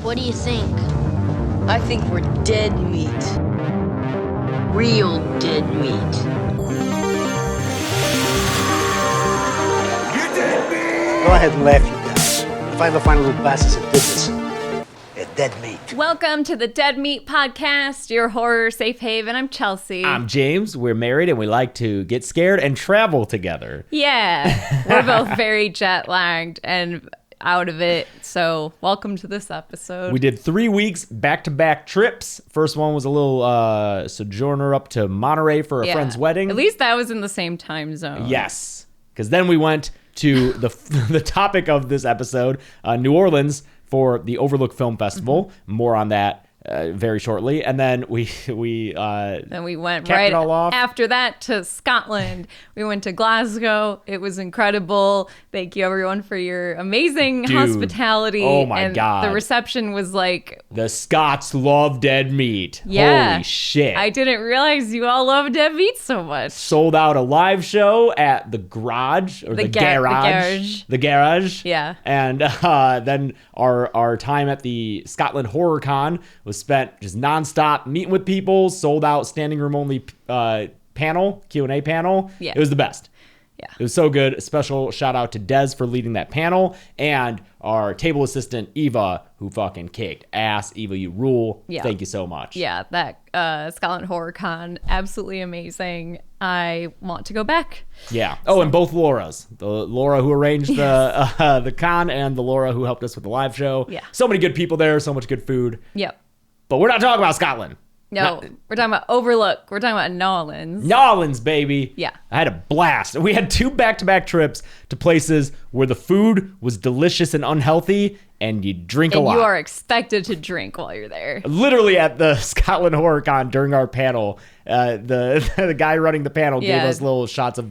What do you think? I think we're dead meat. Real dead meat. You dead meat! Go ahead and laugh, you guys. If I ever find a little bastards that did this, they're dead meat. Welcome to the Dead Meat Podcast, your horror safe haven. I'm Chelsea. I'm James. We're married and we like to get scared and travel together. Yeah, we're both very jet lagged and out of it. So welcome to this episode. We did 3 weeks back-to-back trips. First one was a little sojourner up to Monterey for a friend's wedding. At least that was in the same time zone. Yes, because then we went to the topic of this episode, New Orleans, for the Overlook Film Festival. Mm-hmm. More on that very shortly. And then we went capped it all off. after that to Scotland. We went to Glasgow. It was incredible. Thank you everyone for your amazing hospitality. Oh my God. The reception was like, The Scots love dead meat. yeah. Holy shit. I didn't realize you all love dead meat so much. Sold out a live show at the garage or the garage. The garage. Yeah. And then our time at the Scotland Horror Con was spent just nonstop meeting with people, sold out standing room only panel, Q&A panel. Yeah. It was the best. Yeah. It was so good. A special shout out to Des for leading that panel and our table assistant, Eva, who fucking kicked ass. Eva, you rule. Yeah. Thank you so much. Yeah, that Scotland Horror Con, absolutely amazing. I want to go back. Yeah. Oh, and both Lauras. The Laura who arranged the con and the Laura who helped us with the live show. Yeah. So many good people there. So much good food. Yep. But we're not talking about Scotland. No, we're talking about Overlook. We're talking about New Orleans. New Orleans, baby. Yeah. I had a blast. We had 2 back-to-back trips to places where the food was delicious and unhealthy, and you drink a lot. And you are expected to drink while you're there. Literally at the Scotland Horror Con during our panel, the guy running the panel gave us little shots of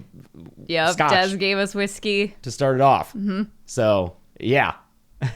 Yep, scotch Des gave us whiskey. to start it off. Mm-hmm. So, yeah.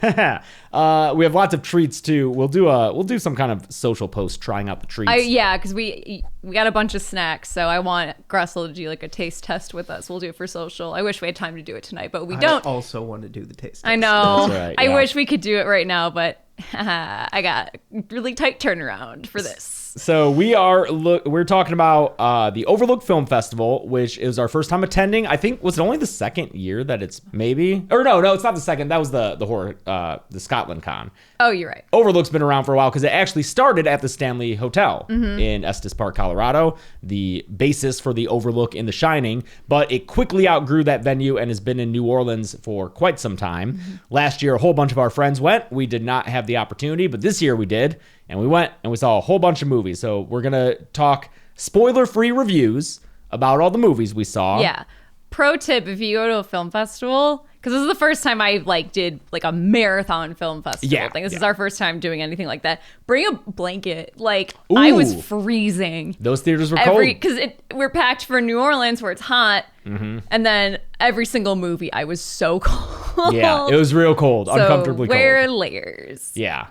We have lots of treats too. We'll do some kind of social post trying out the treats. Because we got a bunch of snacks, so I want Gressel to do like a taste test with us. We'll do it for social. I wish we had time to do it tonight, but we don't. I also want to do the taste test. I know. That's right, I yeah. wish we could do it right now, but I got really tight turnaround for this. So we're talking about the Overlook Film Festival, which is our first time attending. I think was it only the second year that it's maybe, or no, it's not the second. That was the horror, the Scotland Con. Oh, you're right. Overlook's been around for a while because it actually started at the Stanley Hotel in Estes Park, Colorado, the basis for the Overlook in The Shining, but it quickly outgrew that venue and has been in New Orleans for quite some time. Last year, a whole bunch of our friends went. We did not have the opportunity, but this year we did, and we went and we saw a whole bunch of movies. So we're going to talk spoiler-free reviews about all the movies we saw. Yeah. Pro tip, if you go to a film festival, because this is the first time I did a marathon film festival thing. This is our first time doing anything like that. Bring a blanket. I was freezing. Those theaters were cold. Because we're packed for New Orleans where it's hot. And then every single movie, I was so cold. Yeah, it was real cold, uncomfortably cold. Wear layers. Yeah.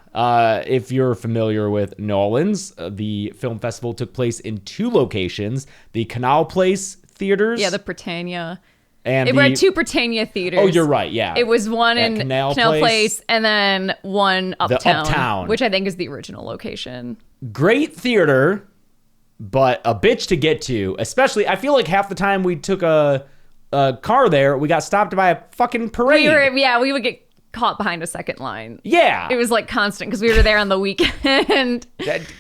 If you're familiar with New Orleans, the film festival took place in 2 locations. The Canal Place theaters. Yeah, the Britannia. And We're at 2 Britannia theaters. Oh, you're right, yeah. It was one At in Canal Place and then one Uptown. Uptown. Which I think is the original location. Great theater, but a bitch to get to. Especially, I feel like half the time we took a car there, we got stopped by a fucking parade. We would get caught behind a second line. Yeah. It was constant because we were there on the weekend.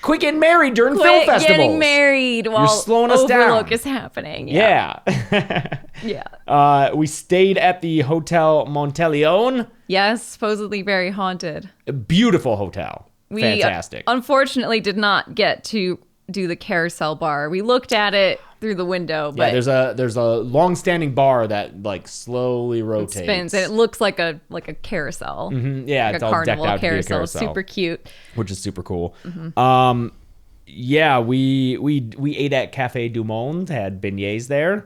Quit getting married during film festivals. Getting married while slowing us down. Overlook is happening. Yeah. Yeah. We stayed at the Hotel Monteleone. Yes, supposedly very haunted. A beautiful hotel. We Fantastic. Unfortunately did not get to do the carousel bar. We looked at it through the window, but there's a long-standing bar that slowly rotates. spins, and it looks like a carousel. Yeah, like it's a all decked carnival out to be a carousel. carousel. Super cute. Which is super cool. Yeah, we ate at Café du Monde, had beignets there.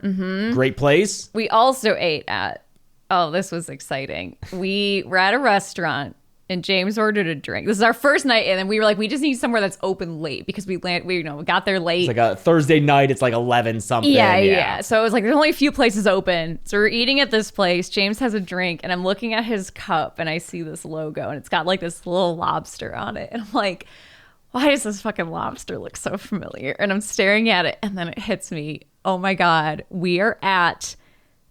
Great place. We also ate at, this was exciting. We were at a restaurant and James ordered a drink. This is our first night, and then we were like, we just need somewhere that's open late because we got there late. It's like a Thursday night. It's like 11 something. Yeah. So it was like there's only a few places open. So we're eating at this place. James has a drink, and I'm looking at his cup, and I see this logo, and it's got like this little lobster on it, and I'm like, why does this fucking lobster look so familiar? And I'm staring at it, and then it hits me. Oh my God, we are at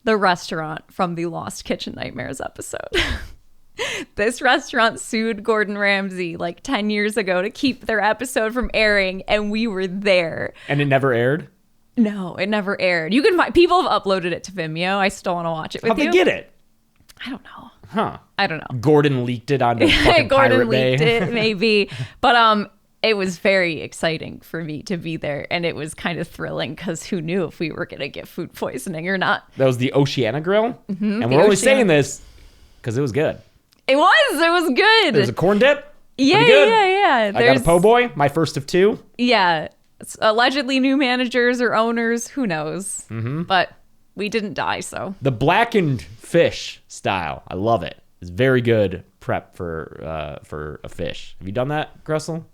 the restaurant from the Lost Kitchen Nightmares episode. This restaurant sued Gordon Ramsay like 10 years ago to keep their episode from airing, and we were there. And it never aired? No, it never aired. You can find, people have uploaded it to Vimeo. I still want to watch it with How'd you. they get it? I don't know. Huh. I don't know. Gordon leaked it onto fucking Gordon Pirate Bay. leaked it, maybe. But it was very exciting for me to be there, and it was kind of thrilling because who knew if we were going to get food poisoning or not. That was the Oceana Grill? Mm-hmm, and we're only saying this because it was good. It was good. There was a corn dip. Yeah. I got a po' boy, my first of two. Yeah. It's allegedly new managers or owners, who knows? Mm-hmm. But we didn't die, so. The blackened fish style, I love it. It's very good prep for a fish. Have you done that, Gressel?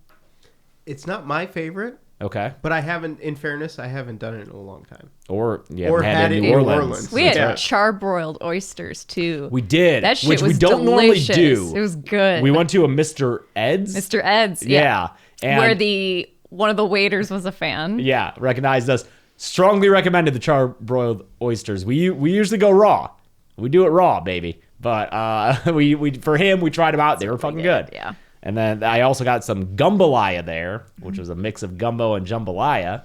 It's not my favorite. Okay. But I haven't, in fairness, I haven't done it in a long time. Or had it in New Orleans. We had charbroiled oysters too. We did. That shit which was we don't delicious. normally do. It was good. We went to a Mr. Ed's. Mr. Ed's, Yeah. And where one of the waiters was a fan. Yeah, recognized us. Strongly recommended the charbroiled oysters. We usually go raw. We do it raw, baby. But we for him, we tried them out. They were fucking good. Yeah. And then I also got some gumbalaya there, which was a mix of gumbo and jambalaya.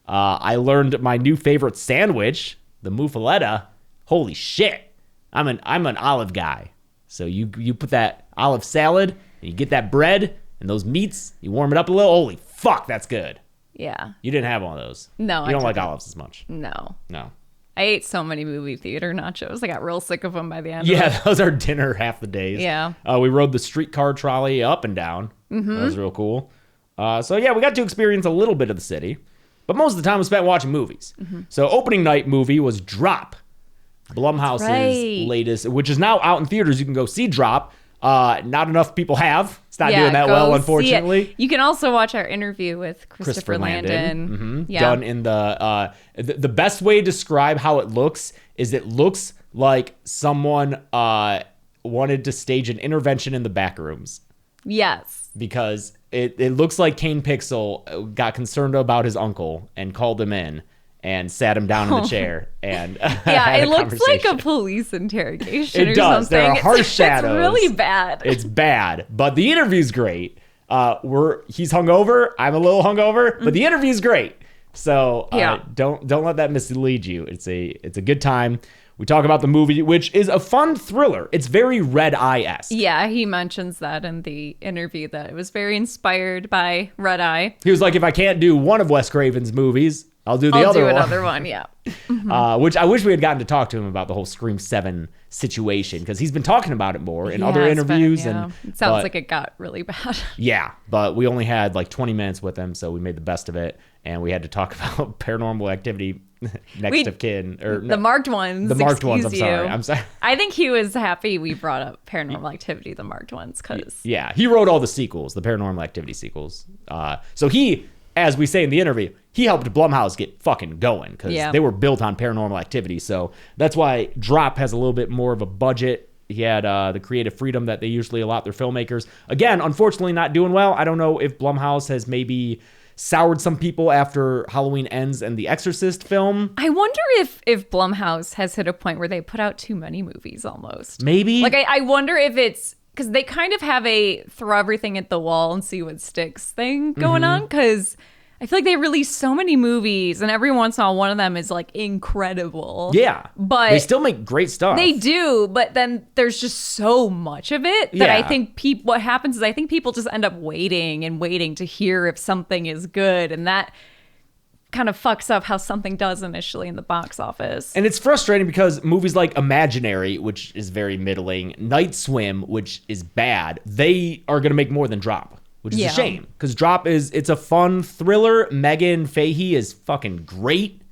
I learned my new favorite sandwich, the muffaletta. Holy shit. I'm an olive guy. So you put that olive salad, and you get that bread and those meats, you warm it up a little. Holy fuck, that's good. Yeah. You didn't have one of those. No, You don't like olives as much. No. No. I ate so many movie theater nachos. I got real sick of them by the end of it. Yeah, that was our dinner half the days. Yeah. We rode the streetcar trolley up and down. Mm-hmm. That was real cool. So yeah, we got to experience a little bit of the city, but most of the time was spent watching movies. Mm-hmm. So opening night movie was Drop, Blumhouse's latest, which is now out in theaters. You can go see Drop. Not enough people have. It's not doing that well, unfortunately. You can also watch our interview with Christopher Landon. Mm-hmm. Yeah. Done in the best way to describe how it looks is it looks like someone wanted to stage an intervention in the back rooms. Yes. Because it looks like Kane Pixel got concerned about his uncle and called him in and sat him down in the chair and had it a looks like a conversation. police interrogation. It or does. Something. There are harsh shadows. It's really bad. It's bad, but the interview's great. He's hungover. I'm a little hungover, but the interview's great. So don't let that mislead you. It's a good time. We talk about the movie, which is a fun thriller. It's very Red Eye-esque. Yeah, he mentions that in the interview, that it was very inspired by Red Eye. He was like, if I can't do one of Wes Craven's movies, I'll do I'll other do one. another one, yeah. Which I wish we had gotten to talk to him about the whole Scream 7 situation, because he's been talking about it more in other interviews. And it sounds like it got really bad. Yeah, but we only had like 20 minutes with him, so we made the best of it. And we had to talk about Paranormal Activity next of kin. Or the marked ones. The marked ones, excuse I'm sorry. I think he was happy we brought up Paranormal Activity, the marked ones, because... Yeah, he wrote all the sequels, the Paranormal Activity sequels. So he, as we say in the interview, he helped Blumhouse get fucking going, because they were built on Paranormal Activity. So that's why Drop has a little bit more of a budget. He had the creative freedom that they usually allot their filmmakers. Again, unfortunately not doing well. I don't know if Blumhouse has maybe soured some people after Halloween Ends and the Exorcist film. I wonder if Blumhouse has hit a point where they put out too many movies almost. Maybe. Like, I wonder if it's... Because they kind of have a throw everything at the wall and see what sticks thing going on. Because I feel like they release so many movies, and every once in a while one of them is like incredible. Yeah. But they still make great stuff. They do, but then there's just so much of it that I think what happens is I think people just end up waiting and waiting to hear if something is good, and that kind of fucks up how something does initially in the box office. And it's frustrating because movies like Imaginary, which is very middling, Night Swim, which is bad, they are going to make more than Drop, which is a shame. Because Drop it's a fun thriller. Megan Fahey is fucking great.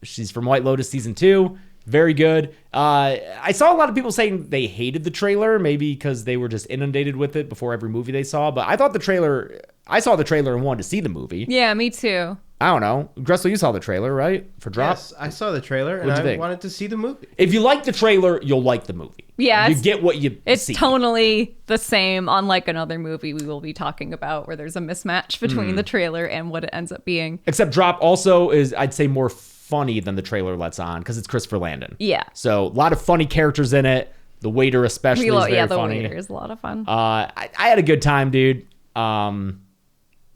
She's from White Lotus season 2. Very good. I saw a lot of people saying they hated the trailer, maybe because they were just inundated with it before every movie they saw. But I saw the trailer and wanted to see the movie. Yeah, me too. I don't know. Gressel, you saw the trailer, right? For Drop? Yes, I saw the trailer and What'd you I think? wanted to see the movie. If you like the trailer, you'll like the movie. Yeah, You get what you It's see. tonally the same, unlike another movie we will be talking about where there's a mismatch between the trailer and what it ends up being. Except Drop also is, I'd say, more funny than the trailer lets on because it's Christopher Landon. Yeah. So a lot of funny characters in it. The waiter especially is very the funny. waiter is a lot of fun. I had a good time, dude.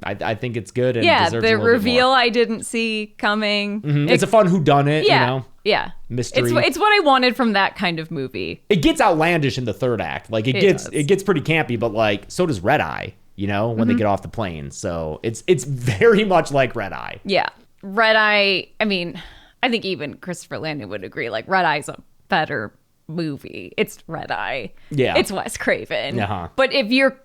I think it's good and yeah, deserves a the little bit reveal more. I didn't see coming. It's a fun whodunit, Yeah, you know? yeah. Mystery. It's what I wanted from that kind of movie. It gets outlandish in the third act. Like it does. gets pretty campy, but like so does Red Eye, you know, when they get off the plane. So it's very much like Red Eye. Yeah. Red Eye, I mean, I think even Christopher Landon would agree. Like, Red Eye's a better movie. It's Red Eye. Yeah. It's Wes Craven. Uh-huh. But if you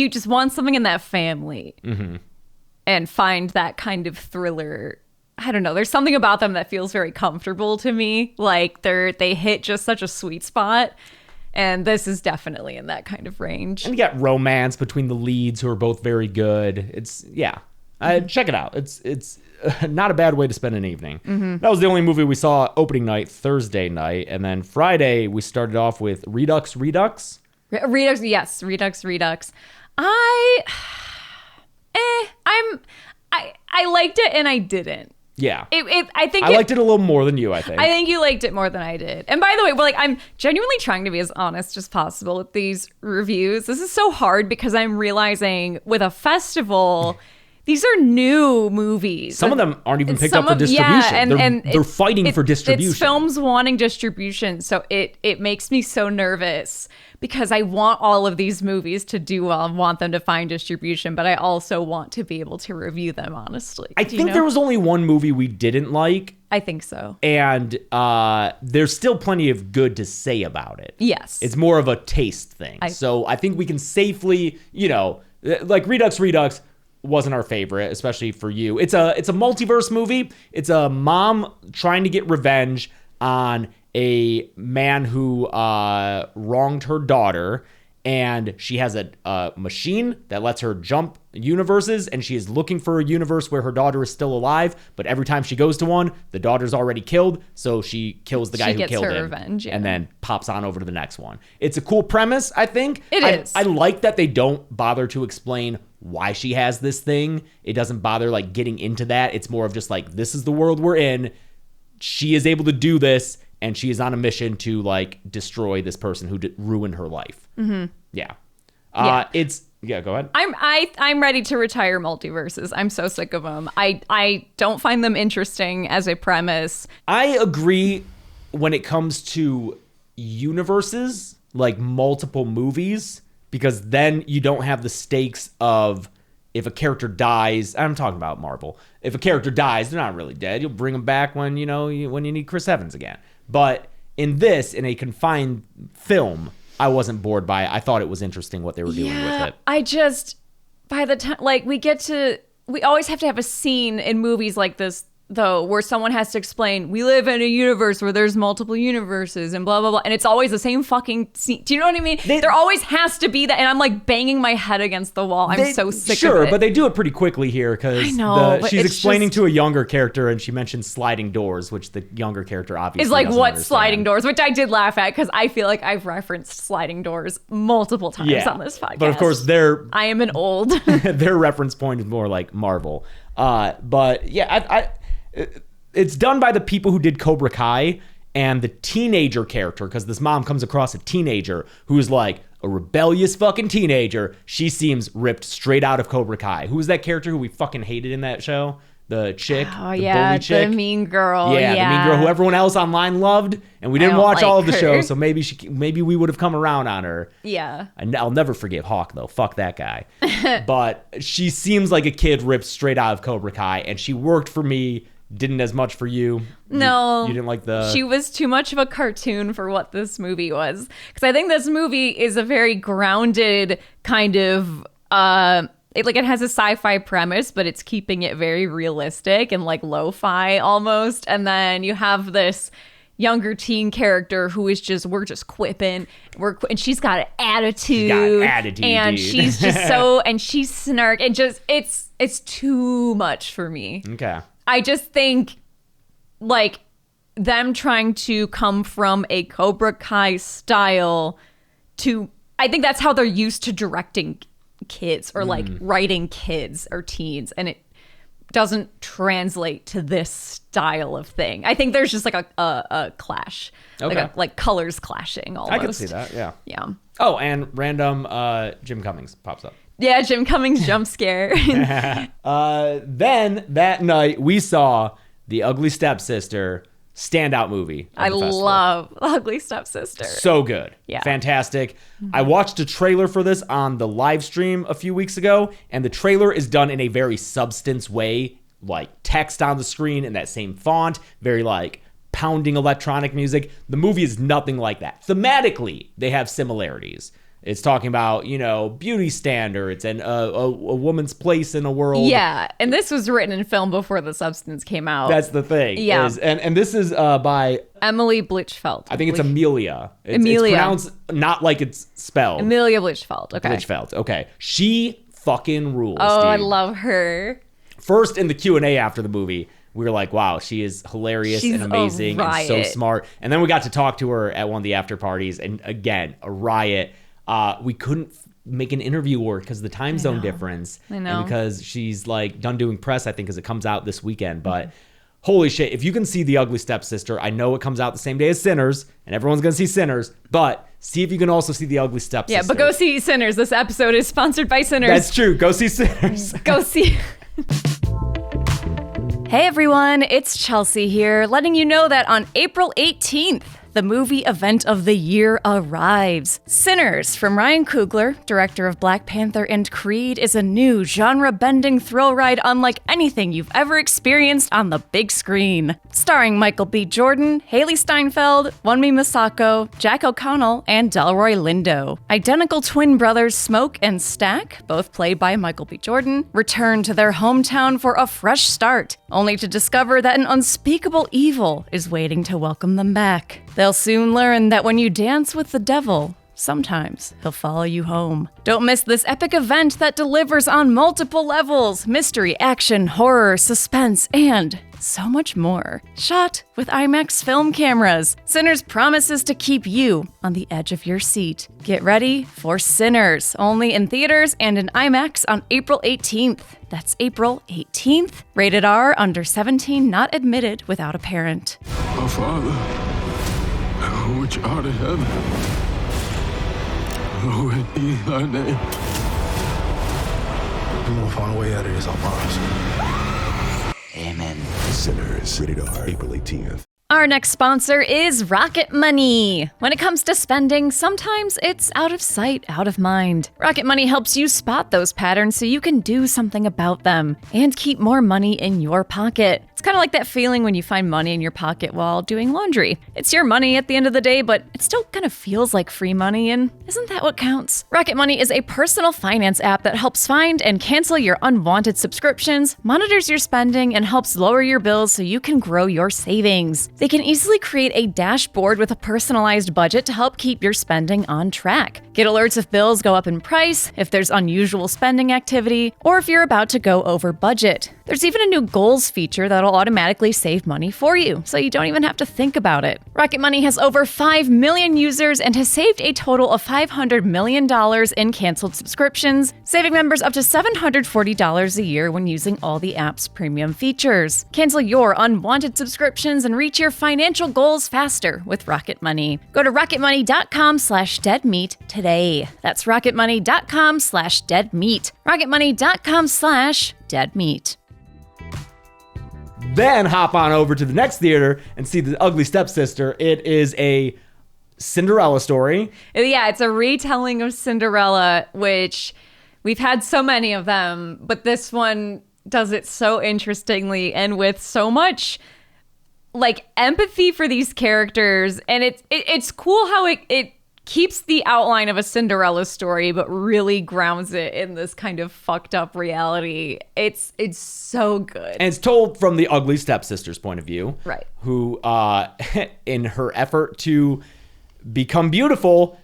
just want something in that family and find that kind of thriller, I don't know. There's something about them that feels very comfortable to me. Like they hit just such a sweet spot. And this is definitely in that kind of range. And you got romance between the leads who are both very good. It's check it out. It's not a bad way to spend an evening. That was the only movie we saw opening night, Thursday night, and then Friday we started off with Redux. Redux, yes, Redux. I liked it and I didn't. Yeah. I liked it a little more than you, I think. I think you liked it more than I did. And by the way, I'm genuinely trying to be as honest as possible with these reviews. This is so hard because I'm realizing with a festival, these are new movies. Some of them aren't even picked up for distribution. And they're fighting for distribution. It's films wanting distribution. So it makes me so nervous because I want all of these movies to do well and want them to find distribution, but I also want to be able to review them honestly. I think there was only one movie we didn't like. I think so. And there's still plenty of good to say about it. Yes. It's more of a taste thing. So I think we can safely, like Redux wasn't our favorite, especially for you. It's a multiverse movie. It's a mom trying to get revenge on a man who wronged her daughter, and she has a machine that lets her jump universes, and she is looking for a universe where her daughter is still alive, but every time she goes to one, the daughter's already killed, so she kills the guy who killed him. She gets her revenge, and then pops on over to the next one. It's a cool premise, I think. It is. I like that they don't bother to explain why she has this thing. It doesn't bother like getting into that. It's more of just like, this is the world we're in. She is able to do this, and she is on a mission to like destroy this person who ruined her life. Mm-hmm. Yeah. Go ahead. I'm ready to retire multiverses. I'm so sick of them. I don't find them interesting as a premise. I agree when it comes to universes, like multiple movies, because then you don't have the stakes of if a character dies. I'm talking about Marvel. If a character dies, they're not really dead. You'll bring them back when you need Chris Evans again. But in a confined film, I wasn't bored by it. I thought it was interesting what they were doing with it. I just, by the time, we always have to have a scene in movies like this, though, where someone has to explain, we live in a universe where there's multiple universes and blah, blah, blah. And it's always the same fucking scene. Do you know what I mean? There always has to be that. And I'm like banging my head against the wall. I'm so sick of it. Sure, but they do it pretty quickly here because she's explaining to a younger character and she mentions sliding doors, which the younger character obviously is like, doesn't what understand. sliding doors? Which I did laugh at because I feel like I've referenced sliding doors multiple times on this podcast. But of course, I am an old. their reference point is more like Marvel. But yeah, it's done by the people who did Cobra Kai, and the teenager character, because this mom comes across a teenager who's like a rebellious fucking teenager. She seems ripped straight out of Cobra Kai. Who was that character who we fucking hated in that show? The chick, bully chick. The mean girl. Yeah, the mean girl who everyone else online loved, and we didn't watch all of the show, so maybe we would have come around on her. Yeah. I'll never forgive Hawk though. Fuck that guy. But she seems like a kid ripped straight out of Cobra Kai, and she worked for me. Didn't as much for you. No. You didn't like She was too much of a cartoon for what this movie was. Because I think this movie is a very grounded kind of it has a sci-fi premise, but it's keeping it very realistic and like lo-fi almost. And then you have this younger teen character who is just, we're just quipping, and she's got an attitude. And dude. she's just so, and she's snark, and just, it's too much for me. Okay. I just think like them trying to come from a Cobra Kai style to, I think that's how they're used to directing kids or like writing kids or teens, and it doesn't translate to this style of thing. I think there's just like a clash, Okay. like colors clashing almost. I can see that. Yeah. Yeah. Oh, and random Jim Cummings pops up. Yeah, Jim Cummings jump scare. Then that night we saw The Ugly Stepsister standout movie. I love Ugly Stepsister. So good. Yeah. Fantastic. I watched a trailer for this on the live stream a few weeks ago, and the trailer is done in a very substance way, like text on the screen in that same font, very like pounding electronic music. The movie is nothing like that. Thematically, they have similarities. It's talking about, beauty standards and a woman's place in a world. Yeah, and this was written in film before the substance came out. That's the thing. Yeah. And this is by Emily Blichfeld. I think it's Amelia. It's pronounced not like it's spelled. Amelia Blichfeld. Okay. Blichfeld. Okay. She fucking rules. Oh, dude. I love her. First in the Q&A after the movie, we were like, wow, she is hilarious She's and amazing a and so riot. smart. And then we got to talk to her at one of the after parties, and again, a riot. We couldn't make an interview work because of the time zone difference. I know. And because she's like done doing press, I think, because it comes out this weekend. But holy shit, if you can see The Ugly Stepsister, I know it comes out the same day as Sinners, and everyone's going to see Sinners, but see if you can also see The Ugly Stepsister. Yeah, but go see Sinners. This episode is sponsored by Sinners. That's true. Go see Sinners. Go see. Hey everyone, it's Chelsea here, letting you know that on April 18th, the movie event of the year arrives. Sinners from Ryan Coogler, director of Black Panther and Creed, is a new genre-bending thrill ride unlike anything you've ever experienced on the big screen. Starring Michael B. Jordan, Haley Steinfeld, Wunmi Masako, Jack O'Connell, and Delroy Lindo. Identical twin brothers Smoke and Stack, both played by Michael B. Jordan, return to their hometown for a fresh start, only to discover that an unspeakable evil is waiting to welcome them back. They'll soon learn that when you dance with the devil, sometimes he'll follow you home. Don't miss this epic event that delivers on multiple levels: mystery, action, horror, suspense, and so much more. Shot with IMAX film cameras, Sinners promises to keep you on the edge of your seat. Get ready for Sinners, only in theaters and in IMAX on April 18th. That's April 18th. Rated R, under 17, not admitted without a parent. Our Father, which art in heaven, hallowed be thy name. We're gonna find a way out of this, I promise. Amen. Sinners, rated R, April 18th. Our next sponsor is Rocket Money. When it comes to spending, sometimes it's out of sight, out of mind. Rocket Money helps you spot those patterns so you can do something about them and keep more money in your pocket. It's kind of like that feeling when you find money in your pocket while doing laundry. It's your money at the end of the day, but it still kind of feels like free money, and isn't that what counts? Rocket Money is a personal finance app that helps find and cancel your unwanted subscriptions, monitors your spending, and helps lower your bills so you can grow your savings. They can easily create a dashboard with a personalized budget to help keep your spending on track. Get alerts if bills go up in price, if there's unusual spending activity, or if you're about to go over budget. There's even a new goals feature that'll automatically save money for you, so you don't even have to think about it. Rocket Money has over 5 million users and has saved a total of $500 million in canceled subscriptions, saving members up to $740 a year when using all the app's premium features. Cancel your unwanted subscriptions and reach your financial goals faster with Rocket Money. Go to rocketmoney.com/deadmeat today. That's rocketmoney.com/deadmeat. rocketmoney.com/deadmeat. Then hop on over to the next theater and see The Ugly Stepsister. It is a Cinderella story. Yeah, it's a retelling of Cinderella, which we've had so many of them, but this one does it so interestingly and with so much like empathy for these characters. And it's cool how it keeps the outline of a Cinderella story, but really grounds it in this kind of fucked up reality. It's so good. And it's told from the ugly stepsister's point of view. Right. Who, in her effort to become beautiful,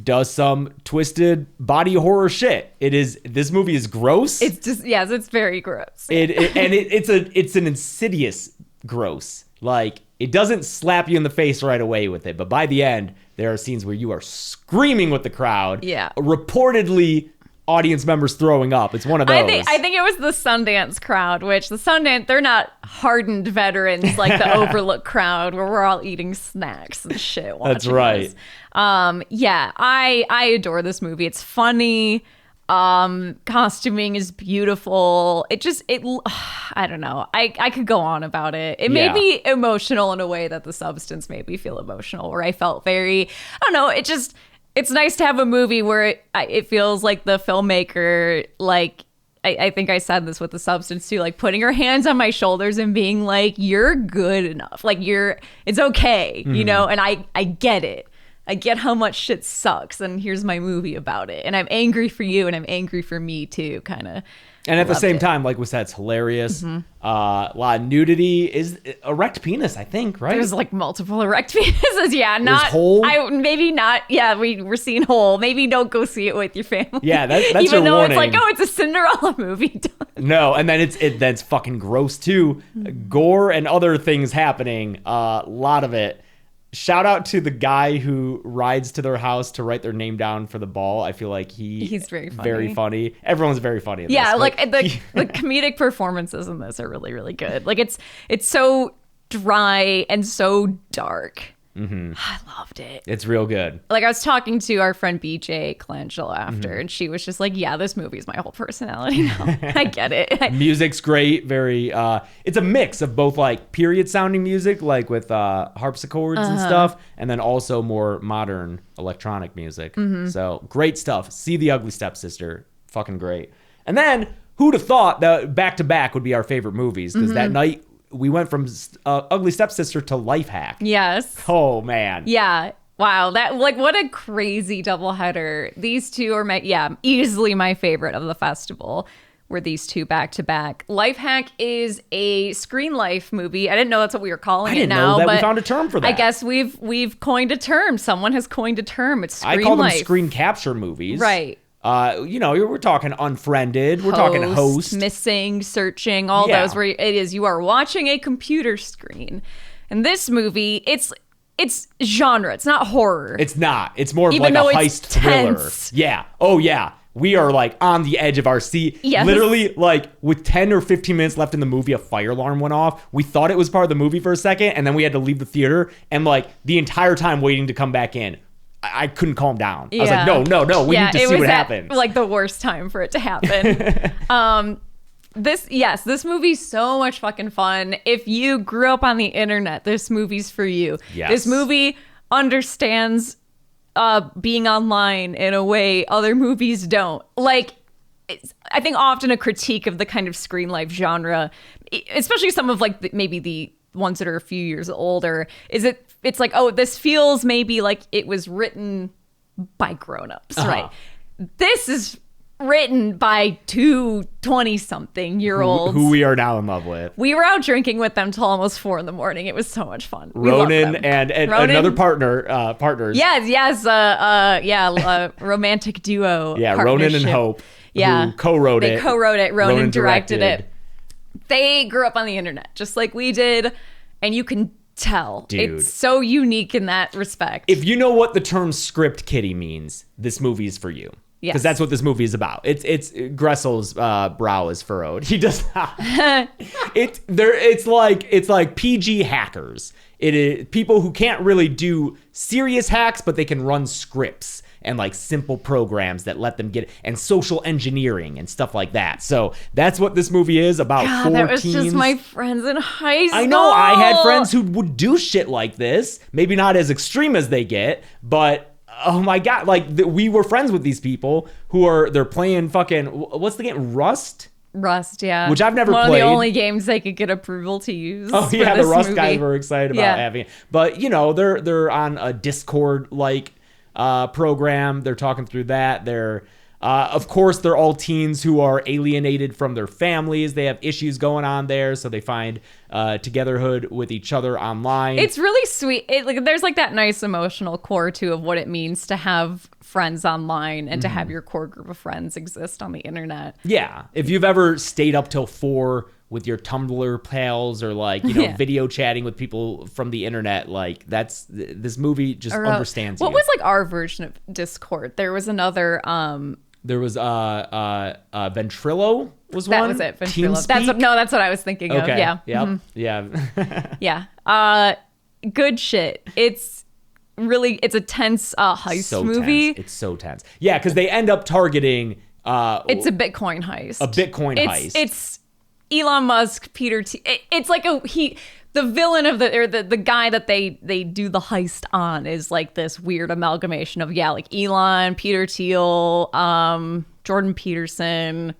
does some twisted body horror shit. This movie is gross. It's just, yes, it's very gross. It's an insidious gross. Like, it doesn't slap you in the face right away with it, but by the end, there are scenes where you are screaming with the crowd. Yeah. Reportedly, audience members throwing up. It's one of those. I think it was the Sundance crowd, which the Sundance, they're not hardened veterans like the Overlook crowd where we're all eating snacks and shit. That's right. This. Yeah, I adore this movie. It's funny. Costuming is beautiful. I don't know. I could go on about it. It made me emotional in a way that the substance made me feel emotional, where I felt very, I don't know, it's nice to have a movie where it feels like the filmmaker, like, I think I said this with the substance too, like putting her hands on my shoulders and being like, you're good enough. Like it's okay, you know? And I get it. I get how much shit sucks, and here's my movie about it. And I'm angry for you, and I'm angry for me too, kind of. And at the same time, like we said, it's hilarious. A lot of nudity. Is erect penis, I think, right? There's like multiple erect penises. Yeah, not whole. Maybe not. Yeah, we're seeing whole. Maybe don't go see it with your family. Yeah, that's even your though warning. it's like, oh, it's a Cinderella movie. No, and then that's fucking gross too. Gore and other things happening. A lot of it. Shout out to the guy who rides to their house to write their name down for the ball. I feel like he's very funny. Very funny. Everyone's very funny in yeah, this. like the comedic performances in this are really, really good. Like it's so dry and so dark. I loved it. It's real good. Like, I was talking to our friend BJ Colangelo after, and she was just like, yeah, this movie is my whole personality now. I get it. Music's great. Very, it's a mix of both like period sounding music, like with harpsichords and stuff, and then also more modern electronic music. So great stuff. See The Ugly Stepsister. Fucking great. And then who'd have thought that back to back would be our favorite movies? Because that night we went from Ugly Stepsister to Life Hack. Yes. Oh, man. Yeah. Wow. That, like, what a crazy doubleheader. These two are easily my favorite of the festival. Were these two back to back. Life Hack is a screen life movie. I didn't know that's what we were calling it now. I didn't know that. But we found a term for that. I guess we've coined a term. Someone has coined a term. It's screen life. I call them screen capture movies. Right. We're talking Unfriended. We're talking Host. Missing, Searching, all those where it is you are watching a computer screen. And this movie, it's genre. It's not horror. It's not. It's more of Even like a though heist it's thriller. tense. Yeah. Oh, yeah. We are like on the edge of our seat. Yes. Literally, like with 10 or 15 minutes left in the movie, a fire alarm went off. We thought it was part of the movie for a second, and then we had to leave the theater. And like the entire time waiting to come back in, I couldn't calm down. I was like, no, we need to see what happens. Like the worst time for it to happen. This movie's so much fucking fun. If you grew up on the internet, this movie's for you. Yes. This movie understands being online in a way other movies don't. Like, I think often a critique of the kind of screen life genre, especially some of like maybe the ones that are a few years older, it's like, oh, this feels maybe like it was written by grown-ups, right? This is written by two 20-something-year-olds who we are now in love with. We were out drinking with them till almost 4 a.m. It was so much fun. Ronan and another partners. Yes. Romantic duo. Yeah, Ronan and Hope. Yeah, who co-wrote it. They co-wrote it. Ronan directed it. They grew up on the internet just like we did, and you can tell. Dude. It's so unique in that respect. If you know what the term script kiddie means, this movie is for you. Because that's what this movie is about. It's Gressel's brow is furrowed. He does not. It's like PG hackers. It is people who can't really do serious hacks, but they can run scripts and like simple programs that let them get and social engineering and stuff like that. So that's what this movie is about. God, 4 that was teens. just my friends in high school. I know. I had friends who would do shit like this. Maybe not as extreme as they get, but. Oh my God, like we were friends with these people they're playing fucking, what's the game? Rust, yeah. Which I've never played. One of the only games they could get approval to use. Oh yeah, the Rust guys were excited about having it. But you know, they're on a Discord like program. They're talking through that. They're of course, they're all teens who are alienated from their families. They have issues going on there, so they find togetherhood with each other online. It's really sweet. There's like that nice emotional core too of what it means to have friends online and to have your core group of friends exist on the internet. Yeah, if you've ever stayed up till 4 with your Tumblr pals or video chatting with people from the internet, like this movie just understands what you. was like our version of Discord? There was another There was Ventrilo was that one. was it. Ventrilo. TeamSpeak? That's what I was thinking of. Okay. Yeah. Yep. Mhm. Yeah. Yeah. Good shit. It's a tense heist movie. Tense. It's so tense. Yeah, because they end up targeting. It's a Bitcoin heist. Heist. It's Elon Musk, Peter T. It's like the villain of the guy that they do the heist on is like this weird amalgamation of like Elon, Peter Thiel, Jordan Peterson.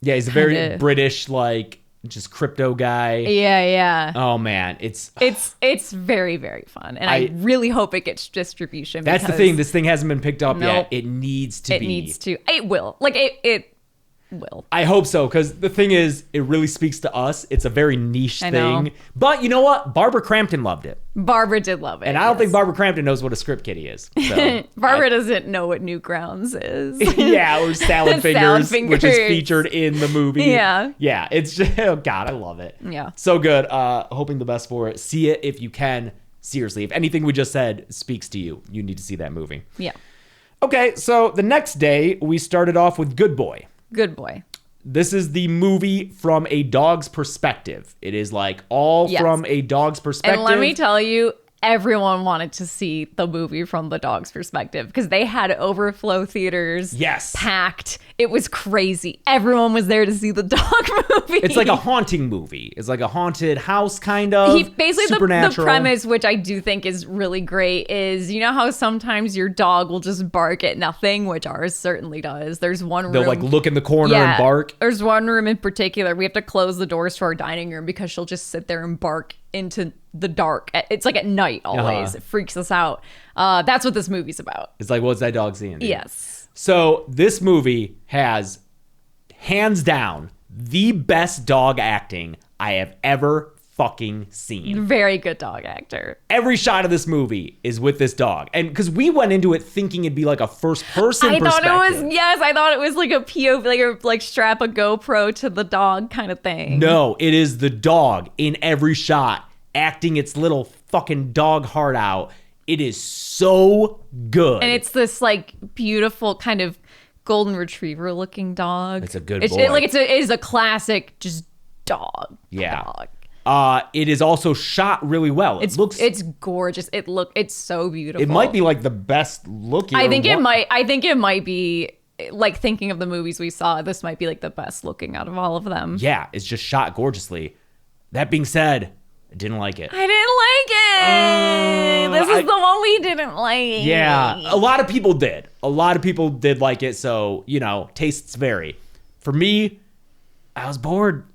Yeah, he's a very British, like just crypto guy. Yeah. Oh man, it's very, very fun, and I really hope it gets distribution. That's the thing. This thing hasn't been picked up yet. It needs to. It will. Like it will. I hope so, because the thing is, it really speaks to us. It's a very niche thing. But you know what? Barbara Crampton loved it. Barbara did love it. And I don't think Barbara Crampton knows what a script kiddie is. So Barbara doesn't know what Newgrounds is. Yeah, or Salad Fingers, which is featured in the movie. Yeah. Yeah, it's just, oh God, I love it. Yeah. So good. Hoping the best for it. See it if you can. Seriously, if anything we just said speaks to you, you need to see that movie. Yeah. Okay, so the next day, we started off with Good Boy. Good Boy. This is the movie from a dog's perspective. It is like all from a dog's perspective. And let me tell you, everyone wanted to see the movie from the dog's perspective because they had overflow theaters. Yes. Packed. It was crazy. Everyone was there to see the dog movie. It's like a haunting movie. It's like a haunted house kind of. Basically, supernatural. the premise, which I do think is really great, is you know how sometimes your dog will just bark at nothing, which ours certainly does. There's one room. They'll like look in the corner and bark. There's one room in particular. We have to close the doors to our dining room because she'll just sit there and bark into the dark. It's like at night always. It freaks us out. That's what this movie's about. It's like, what's that dog seeing? Dude? Yes. So this movie has, hands down, the best dog acting I have ever fucking seen. Very good dog actor. Every shot of this movie is with this dog. And because we went into it thinking it'd be like a first person perspective. I thought it was like a POV, like strap a GoPro to the dog kind of thing. No, it is the dog in every shot acting its little fucking dog heart out. It is so good. And it's this like beautiful kind of golden retriever looking dog. It's a good boy. It is a classic just dog. Yeah. Dog. It is also shot really well. It's gorgeous. It's so beautiful. It might be like the best looking. I think it might be like thinking of the movies we saw. This might be like the best looking out of all of them. Yeah, it's just shot gorgeously. That being said, I didn't like it. I didn't like it. This is the one we didn't like. Yeah, a lot of people did. A lot of people did like it. So, tastes vary. For me, I was bored.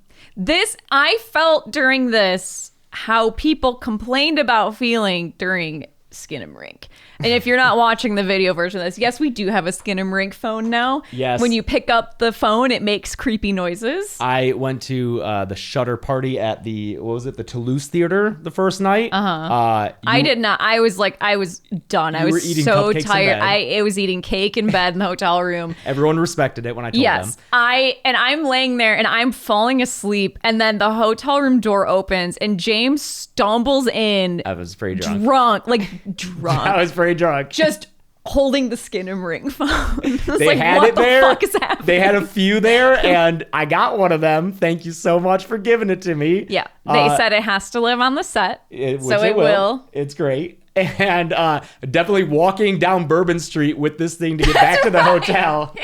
I felt during this how people complained about feeling during Skin and Rink. And if you're not watching the video version of this, yes, we do have a Skin and Rink phone now. Yes. When you pick up the phone, it makes creepy noises. I went to the Shutter party at the Toulouse Theater the first night. I did not. I was done. I was so tired. I was eating cake in bed in the hotel room. Everyone respected it when I told them. I'm laying there and I'm falling asleep, and then the hotel room door opens and James stumbles in. I was pretty drunk. Drunk. I was pretty drunk. Just holding the Skin and Ring phone. They had it there. What the fuck is happening? They had a few there, and I got one of them. Thank you so much for giving it to me. Yeah, they said it has to live on the set, so it will. It's great. And definitely walking down Bourbon Street with this thing to get back to the hotel.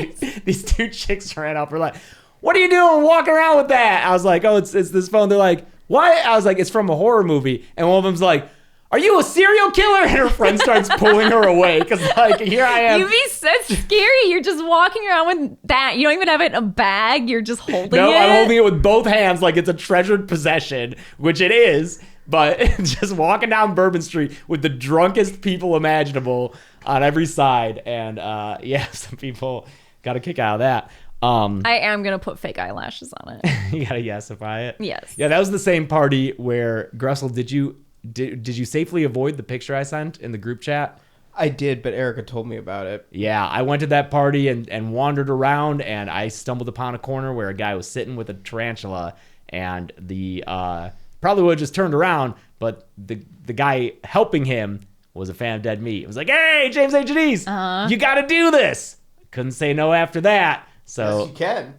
These two chicks ran up. Were like, "What are you doing walking around with that?" I was like, "Oh, it's this phone." They're like, "What?" I was like, "It's from a horror movie." And one of them's like, "Are you a serial killer?" And her friend starts pulling her away because, here I am. You'd be so scary. You're just walking around with that. You don't even have it in a bag. You're just holding it. No, I'm holding it with both hands like it's a treasured possession, which it is. But just walking down Bourbon Street with the drunkest people imaginable. on every side. And yeah, some people got a kick out of that. I am gonna put fake eyelashes on it. You gotta yesify it. Yes. Yeah, that was the same party where Gressel, did you safely avoid the picture I sent in the group chat? I did, but Erica told me about it. Yeah, I went to that party and wandered around, and I stumbled upon a corner where a guy was sitting with a tarantula, and the probably would have just turned around, but the guy helping him was a fan of Dead Meat. It was like, hey, James A. Janice, you got to do this. Couldn't say no after that. So Yes, you can.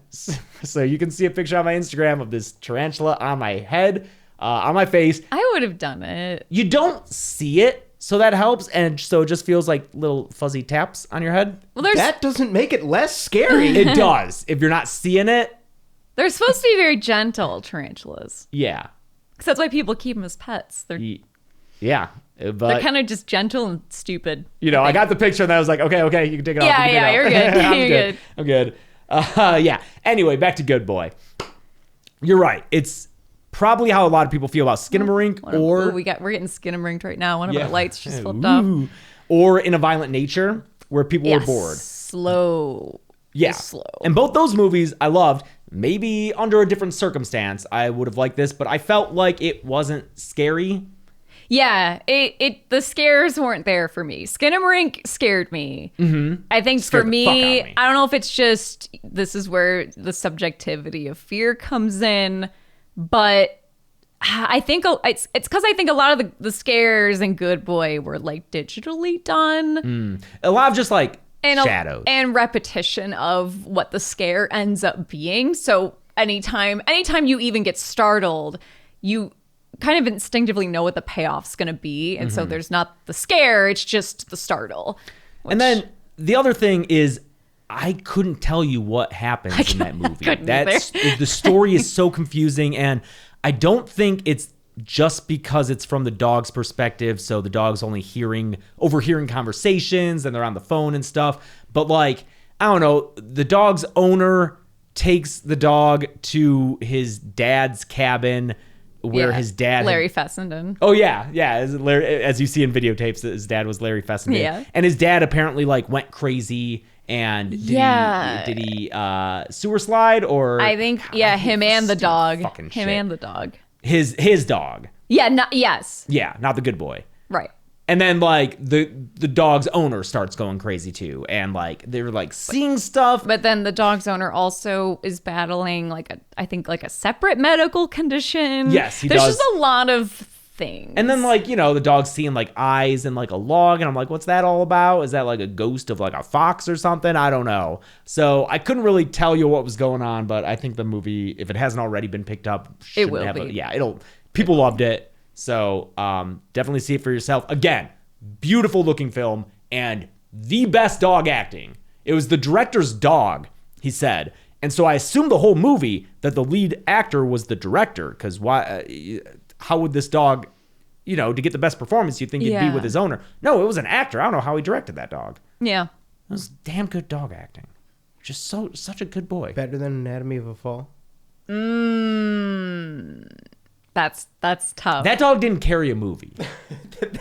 So you can see a picture on my Instagram of this tarantula on my head, on my face. I would have done it. You don't see it, so that helps, and so it just feels like little fuzzy taps on your head. Well, That doesn't make it less scary. It does. If you're not seeing it, they're supposed to be very gentle tarantulas. yeah. Because that's why people keep them as pets. They're Yeah. they're But, kind of just gentle and stupid. I got the picture, and I was like, okay, you can take it off. Yeah, you can take it you're off. good. I'm You're good. I'm good. Yeah. Anyway, back to Good Boy. You're right. It's probably how a lot of people feel about Skinamarink, or we're getting Skinamarink right now. One of Yeah. our lights just flipped off. Ooh. Or In a Violent Nature, where people were bored. Slow. Yeah. Slow. And both those movies I loved. Maybe under a different circumstance, I would have liked this, but I felt like it wasn't scary. Yeah, the scares weren't there for me. Skinamarink scared me. Mm-hmm. I think Scared for the fuck out me, of me. I don't know if it's just this is where the subjectivity of fear comes in, but I think it's because I think a lot of the scares in Good Boy were like digitally done. A lot of just like And shadows. and repetition of what the scare ends up being. So anytime you even get startled, you kind of instinctively know what the payoff's going to be. And so there's not the scare, it's just the startle. And then the other thing is, I couldn't tell you what happens in that movie. couldn't The story is so confusing, and I don't think it's just because it's from the dog's perspective, so the dog's only overhearing conversations, and they're on the phone and stuff. But like, I don't know, the dog's owner takes the dog to his dad's cabin where his dad Larry Fessenden. Oh yeah, as you see in videotapes, his dad was Larry Fessenden. Yeah. And his dad apparently like went crazy and did he sewer slide, or I think him and the dog. fucking Him shit. and the dog. his dog. Yeah, yes. Yeah, not the Good Boy. Right. And then like the dog's owner starts going crazy too, and like they're like seeing stuff. But then the dog's owner also is battling I think a separate medical condition. Yes, he There's does. just a lot of things. And then like, the dog's seeing like eyes and like a log, and I'm like, what's that all about? Is that like a ghost of like a fox or something? I don't know. So I couldn't really tell you what was going on, but I think the movie, if it hasn't already been picked up, It will be. People loved it. So definitely see it for yourself. Again, beautiful looking film and the best dog acting. It was the director's dog, he said. And so I assumed the whole movie that the lead actor was the director, because how would this dog, to get the best performance, you'd think it'd be with his owner. No, it was an actor. I don't know how he directed that dog. Yeah. It was damn good dog acting. Just such a good boy. Better than Anatomy of a Fall. That's tough. That dog didn't carry a movie.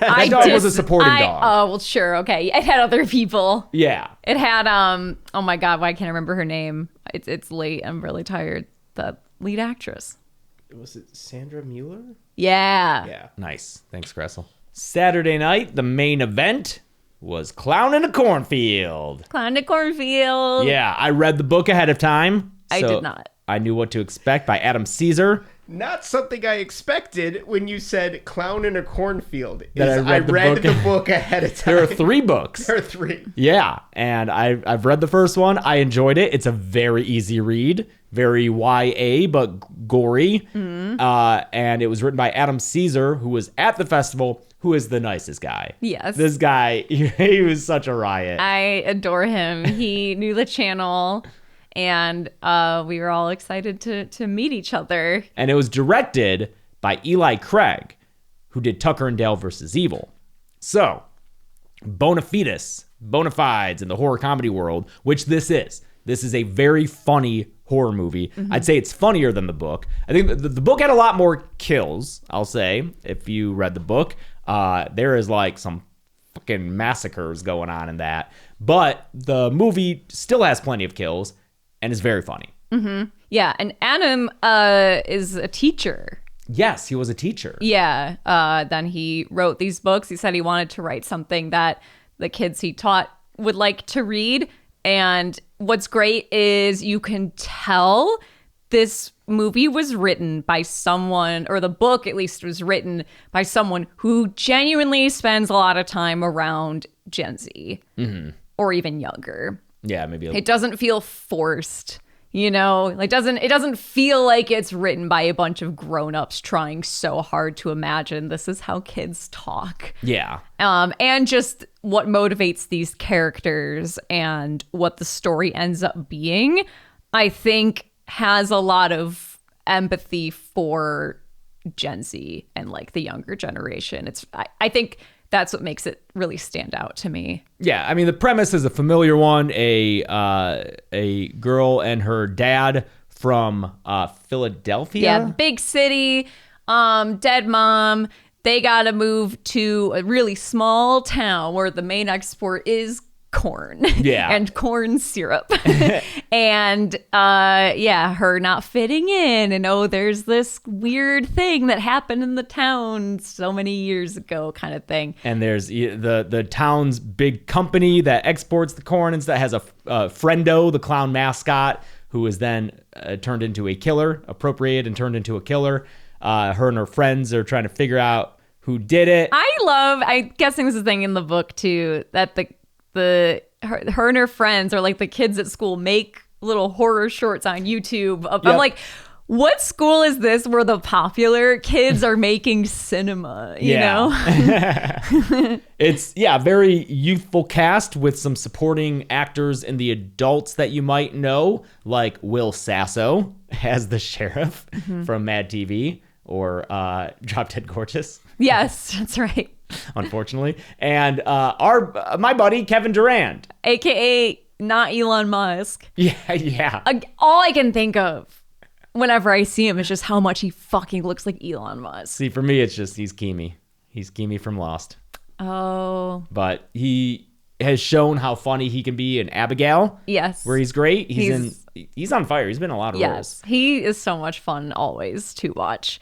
That dog was a supporting dog. Oh, well, sure. Okay. It had other people. Yeah. It had, oh my God, why can't I remember her name? It's late. I'm really tired. The lead actress. Was it Sandra Mueller? Yeah. Yeah. Nice. Thanks, Gressel. Saturday night, the main event was Clown in a Cornfield. Clown to Cornfield. Yeah, I read the book ahead of time. I so did not. I knew what to expect by Adam Caesar. Not something I expected when you said Clown in a Cornfield. That I read the book. Ahead of time. There are 3 books. There are 3. Yeah, and I've read the first one. I enjoyed it. It's a very easy read, very YA, but gory. And it was written by Adam Caesar, who was at the festival, who is the nicest guy. Yes. This guy, he was such a riot. I adore him. He knew the channel, and we were all excited to meet each other. And it was directed by Eli Craig, who did Tucker and Dale versus Evil. So, bona fides in the horror comedy world, which this is. This is a very funny horror movie. I'd say it's funnier than the book. I think the book had a lot more kills, I'll say, if you read the book. There is like some fucking massacres going on in that. But the movie still has plenty of kills and is very funny. Yeah, and Adam is a teacher. Yes, he was a teacher. Yeah. Then he wrote these books. He said he wanted to write something that the kids he taught would like to read. And what's great is you can tell this movie was written by someone, or the book at least was written by someone who genuinely spends a lot of time around Gen Z or even younger. Yeah, maybe. It doesn't feel forced. You know, like it doesn't feel like it's written by a bunch of grown-ups trying so hard to imagine this is how kids talk. Yeah. And just what motivates these characters and what the story ends up being, I think has a lot of empathy for Gen Z and like the younger generation. I think that's what makes it really stand out to me. Yeah, I mean, the premise is a familiar one. A girl and her dad from Philadelphia. Yeah, big city, dead mom. They got to move to a really small town where the main export is corn. Yeah. And corn syrup. And her not fitting in. And there's this weird thing that happened in the town so many years ago kind of thing. And there's the town's big company that exports the corn and that has a friendo, the clown mascot, who is then turned into a killer, appropriated and turned into a killer. Her and her friends are trying to figure out who did it. I'm guessing this is a thing in the book too, that her and her friends, or like the kids at school, make little horror shorts on YouTube. I'm like, what school is this where the popular kids are making cinema? You know? It's very youthful cast with some supporting actors and the adults that you might know, like Will Sasso as the sheriff from Mad TV or Drop Dead Gorgeous. Yes, that's right. Unfortunately. And my buddy Kevin Durand, aka not Elon Musk. Yeah. All I can think of whenever I see him is just how much he fucking looks like Elon Musk. See, for me, it's just he's Keamy. He's Keamy from Lost. Oh. But he has shown how funny he can be in Abigail. Yes. Where he's great. He's on fire. He's been in a lot of roles. He is so much fun always to watch.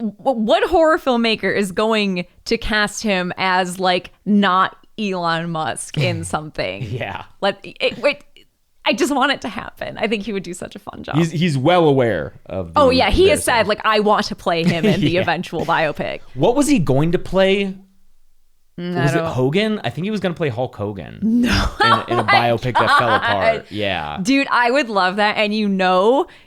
What horror filmmaker is going to cast him as like not Elon Musk in something? Yeah. I just want it to happen. I think he would do such a fun job. He's well aware of the he has said, like, I want to play him in the eventual biopic. What was he going to play? Was it Hogan? I think he was going to play Hulk Hogan. No. In a biopic that fell apart. Yeah. Dude, I would love that. And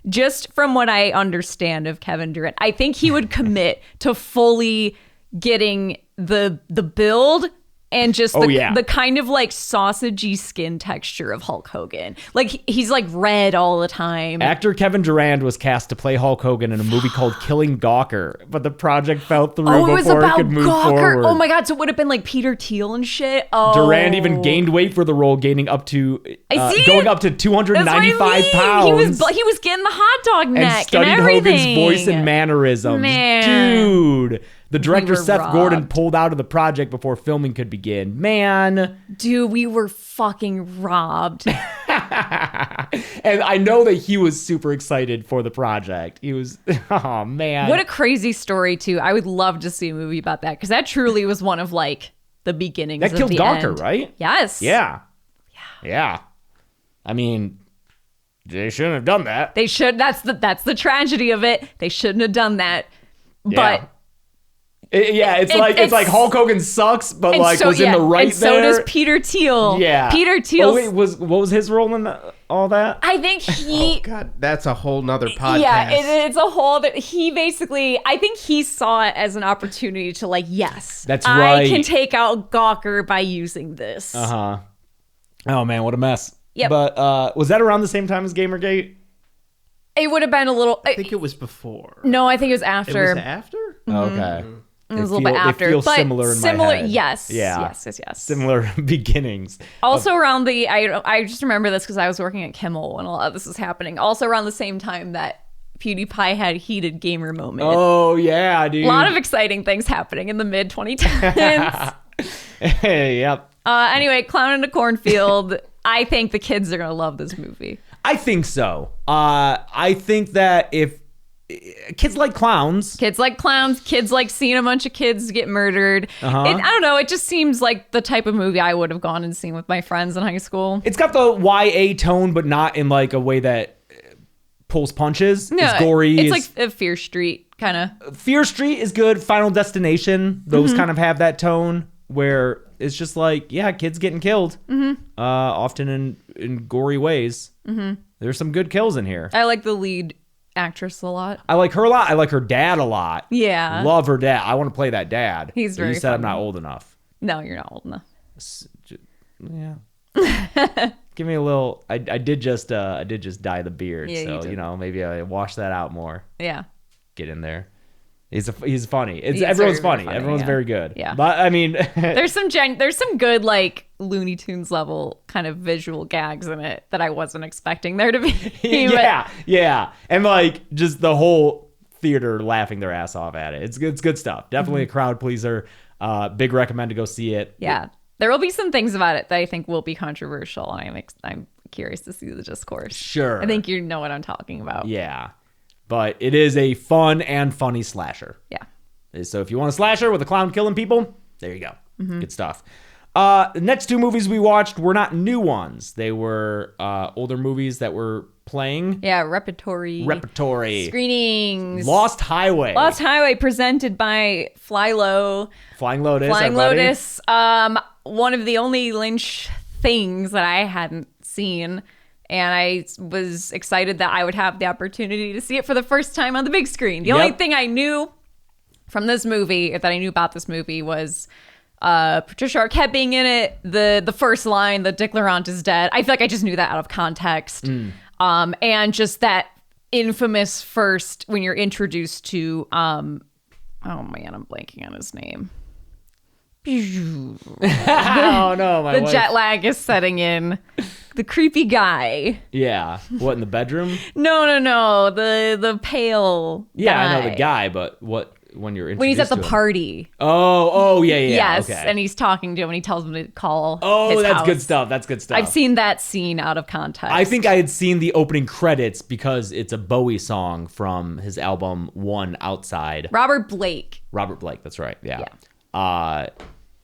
just from what I understand of Kevin Durant, I think he would commit to fully getting the build and just the kind of like sausagey skin texture of Hulk Hogan. Like he's like red all the time. Actor Kevin Durand was cast to play Hulk Hogan in a movie called Killing Gawker, but the project fell through before it could move forward. Oh my God, so it would have been like Peter Thiel and shit. Oh. Durand even gained weight for the role, going up to 295 pounds. He was getting the hot dog neck and studied everything. Hogan's voice and mannerisms. Man. Dude. The director, Seth Gordon, pulled out of the project before filming could begin. Man. Dude, we were fucking robbed. And I know that he was super excited for the project. He was, oh, man. What a crazy story, too. I would love to see a movie about that, because that truly was one of, like, the beginnings of the end. That killed Gawker, right? Yes. Yeah. I mean, they shouldn't have done that. They should. That's the tragedy of it. They shouldn't have done that. But... It's like Hulk Hogan sucks, but like so, was in the right and there. So does Peter Thiel. Yeah, Peter Thiel. Oh, wait, what was his role in all that? I think he. Oh God, that's a whole nother podcast. Yeah, it's a whole. He basically, I think he saw it as an opportunity to like, yes, that's right. I can take out Gawker by using this. Oh man, what a mess. Yep. But was that around the same time as Gamergate? It would have been a little. I think it was before. No, I think it was after. It was after. Mm-hmm. Okay. It was a little bit after. They feel similar in my head. Yes. Yeah. Yes. Similar beginnings. Also around I just remember this because I was working at Kimmel when a lot of this was happening. Also around the same time that PewDiePie had a heated gamer moment. Oh, yeah, dude. A lot of exciting things happening in the mid-2010s. Yep. Anyway, Clown in a Cornfield. I think the kids are gonna love this movie. I think so. I think that if kids like clowns, Kids like clowns. Kids like seeing a bunch of kids get murdered. I don't know. It just seems like the type of movie I would have gone and seen with my friends in high school. it's got the YA tone, but not in like a way that pulls punches. No, it's gory. It's like a Fear Street kind of. Fear Street is good. Final Destination, those kind of have that tone where it's just like, yeah, kids getting killed, often in gory ways. There's some good kills in here. I like the lead actress a lot. I like her a lot. I like her dad a lot. Yeah. Love her dad. I want to play that dad. He's very You said I'm funny. not old enough. No, you're not old enough. Yeah. Give me a little. I did just dye the beard, Yeah, you so did. maybe I wash that out more. Yeah. Get in there. He's funny. Is Everyone's very, very funny. funny, Everyone's yeah. very good. Yeah. But I mean, There's some good like Looney Tunes level kind of visual gags in it that I wasn't expecting there to be. yeah, and like just the whole theater laughing their ass off at it. It's good stuff. Definitely a crowd pleaser. Big recommend to go see it. Yeah. There will be some things about it that I think will be controversial, and I'm curious to see the discourse. Sure. I think you know what I'm talking about. Yeah. But it is a fun and funny slasher. Yeah. So if you want a slasher with a clown killing people, there you go. Good stuff. The next two movies we watched were not new ones. They were older movies that were playing. Yeah, repertory screenings. Lost Highway. Lost Highway presented by Flying Lotus. Flying Lotus. Flying everybody. Lotus. One of the only Lynch things that I hadn't seen. And I was excited that I would have the opportunity to see it for the first time on the big screen. The only thing I knew from this movie, that I knew about this movie, was Patricia Arquette being in it. The first line, the Dick Laurent is dead. I feel like I just knew that out of context. And just that infamous first, when you're introduced to, oh man, I'm blanking on his name. Oh no, my The wife. jet lag is setting in. The creepy guy. Yeah. What, in the bedroom? No. The pale Yeah, guy. I know the guy, but what, when you're introduced When he's at the to him? party. Oh, yeah. Yes, Okay. and he's talking to him and he tells him to call Oh, his that's good house. stuff. That's good stuff. I've seen that scene out of context. I think I had seen the opening credits because it's a Bowie song from his album One Outside. Robert Blake. Robert Blake, that's right. Yeah.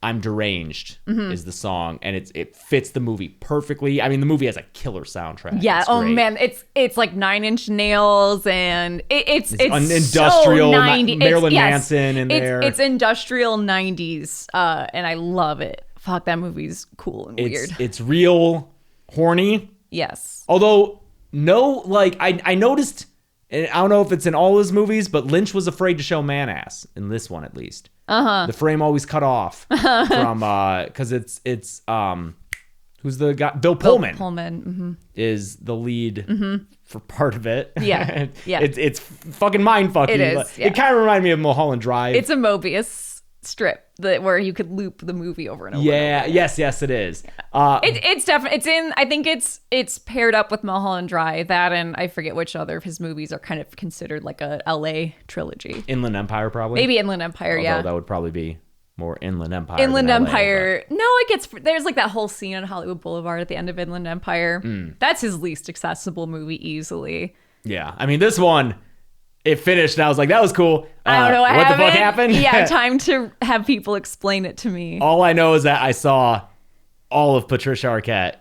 I'm Deranged is the song, and it fits the movie perfectly. I mean, the movie has a killer soundtrack. Yeah. It's Oh great. man, it's like 9 Inch Nails, and it's industrial, so 90. Marilyn Manson in there. It's industrial 90s, and I love it. Fuck, that movie's cool and weird. It's real horny. Yes. Although I noticed, and I don't know if it's in all his movies, but Lynch was afraid to show man ass in this one at least. The frame always cut off from because it's who's the guy? Bill Pullman. Is the lead for part of it. Yeah. Yeah. It's fucking mind fucking. It is, yeah. It kind of reminded me of Mulholland Drive. It's a Mobius strip where you could loop the movie over and over. yeah. And over. Yes, it is. It's definitely it's in. I think it's paired up with Mulholland Drive. That, and I forget which other of his movies are kind of considered like a LA trilogy. Inland Empire, probably. Maybe Inland Empire. Although Yeah. that would probably be more Inland Empire. Inland than LA, Empire. No, it gets. There's like that whole scene on Hollywood Boulevard at the end of Inland Empire. That's his least accessible movie easily. Yeah, I mean, this one, it finished, and I was like, that was cool. I don't know what the fuck happened. Yeah, time to have people explain it to me. All I know is that I saw all of Patricia Arquette.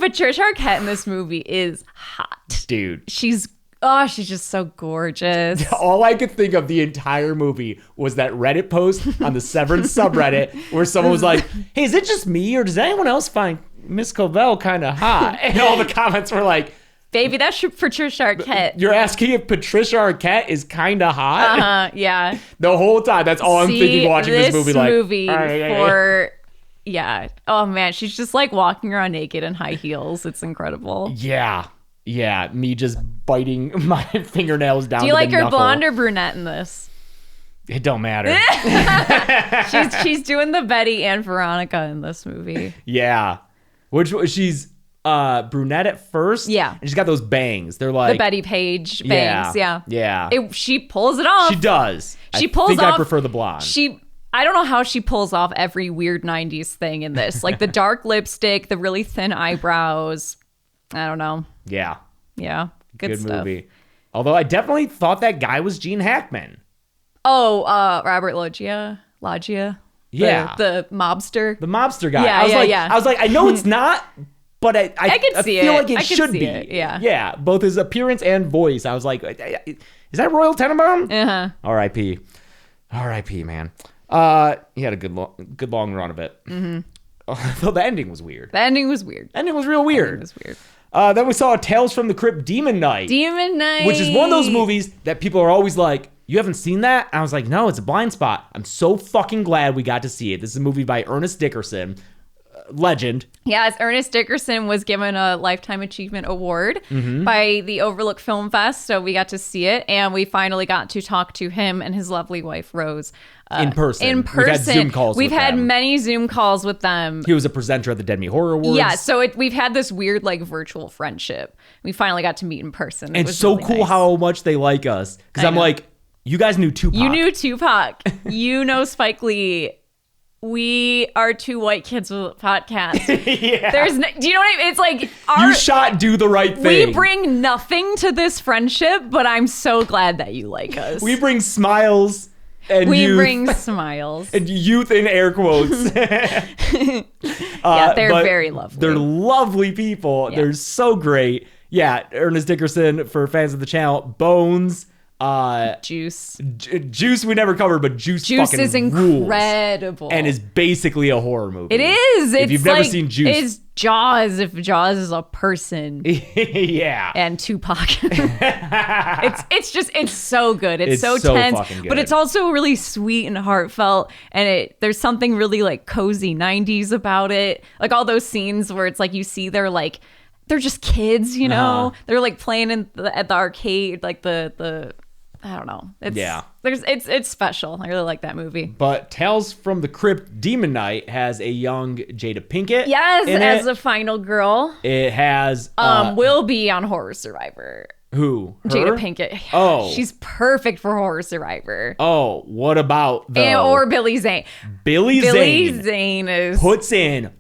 Patricia Arquette in this movie is hot. Dude. She's just so gorgeous. All I could think of the entire movie was that Reddit post on the Severance subreddit where someone was like, hey, is it just me, or does anyone else find Miss Covell kind of hot? And all the comments were like, Baby, that's Patricia Arquette. you're asking if Patricia Arquette is kind of hot? Yeah. The whole time. That's all I'm thinking watching this movie. Yeah. Oh man, she's just like walking around naked in high heels. It's incredible. Yeah. Me just biting my fingernails down. Do you to like the her knuckle. blonde or brunette in this? It don't matter. She's doing the Betty and Veronica in this movie. Yeah. She's brunette at first. Yeah. And she's got those bangs. They're like The Betty Page bangs. Yeah. Yeah. She pulls it off. She does. She I pulls think off. I prefer the blonde. I don't know how she pulls off every weird 90s thing in this. Like the dark lipstick, the really thin eyebrows. I don't know. Yeah. Yeah. Good stuff. movie. Although I definitely thought that guy was Gene Hackman. Oh, Robert Loggia. Yeah. The mobster. The mobster guy. Yeah, I was like, I know it's not, but I can see feel it. like it I can should see be. it, yeah. Yeah. Both his appearance and voice. I was like, is that Royal Tenenbaum? Uh-huh. R.I.P. R.I.P. Man. He had a good long run of it. Mm-hmm. Though the ending was weird. The ending was weird. Ending was real weird. It was weird. Then we saw Tales from the Crypt Demon Knight. Demon Knight. Which is one of those movies that people are always like, you haven't seen that? I was like, no, it's a blind spot. I'm so fucking glad we got to see it. This is a movie by Ernest Dickerson. Legend. Yes, Ernest Dickerson was given a Lifetime Achievement Award Mm-hmm. by the Overlook Film Fest, so we got to see it, and we finally got to talk to him and his lovely wife, Rose. In person. In person. We've had Zoom calls We've with had them. many Zoom calls with them. He was a presenter at the Dead Me Horror Awards. Yeah, so we've had this weird, like, virtual friendship. We finally got to meet in person. It And was so really cool nice. how much they like us. Because I I'm know. like, you guys knew Tupac. You knew Tupac. You know Spike Lee. We are two white kids with a podcast. Yeah. Do you know what I mean? It's like You shot Do the Right Thing. we bring nothing to this friendship, but I'm so glad that you like us. We bring smiles and We youth. bring smiles. And youth in air quotes. Yeah, they're but very lovely. They're lovely people. Yeah. They're so great. Yeah, Ernest Dickerson, for fans of the channel. Bones. Juice. Juice we never covered, but Juice fucking Is rules. incredible. And is basically a horror movie. It is. If you've never seen Juice. It's Jaws if Jaws is a person. Yeah. And Tupac. it's so good. It's so so tense, fucking good. but it's also really sweet and heartfelt. And there's something really like cozy 90s about it. Like all those scenes where it's like you see they're just kids, you know. Uh-huh. They're like playing at the arcade, like the I don't know. It's special. I really like that movie. But Tales from the Crypt Demon Knight has a young Jada Pinkett. Yes, in as it. a final girl. It has Will be on Horror Survivor. who? Her? Jada Pinkett. Oh. She's perfect for Horror Survivor. Oh, what about Or Billy Zane. Billy Zane Zane is puts in